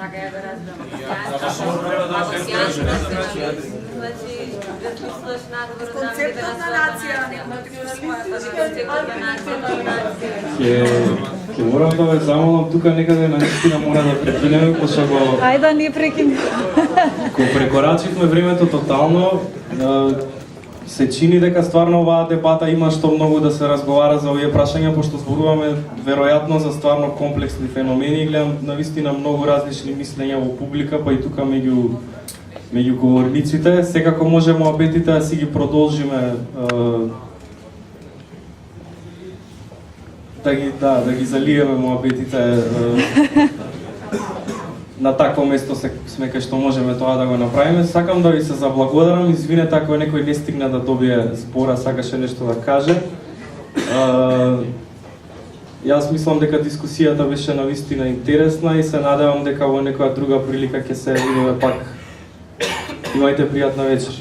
Така ја да разберам. Ако си антинационалист, значи размислуваш надвор од рамките на својата нација. Ќе морам да ве замолам тука некаде наистина мора да прекинеме, пошто го... Ајде да не прекинеме. Кога прекорачивме времето тотално, се чини дека стварно оваа дебата има што многу да се разговара за овие прашања, пошто зборуваме веројатно за стварно комплексни феномени и гледам навистина многу различни мислења во публика, па и тука меѓу говорниците. Секако може моабетите да си ги продолжиме да ги залиеме моабетите на такво место сме кај што можеме тоа да го направиме. Сакам да ви се заблагодарам, извинете ако некој не стигна да добие збора, сакаше нешто да каже. Јас мислам дека дискусијата беше навистина интересна и се надевам дека во некоја друга прилика ќе се видиме пак. Имајте пријатна вечер.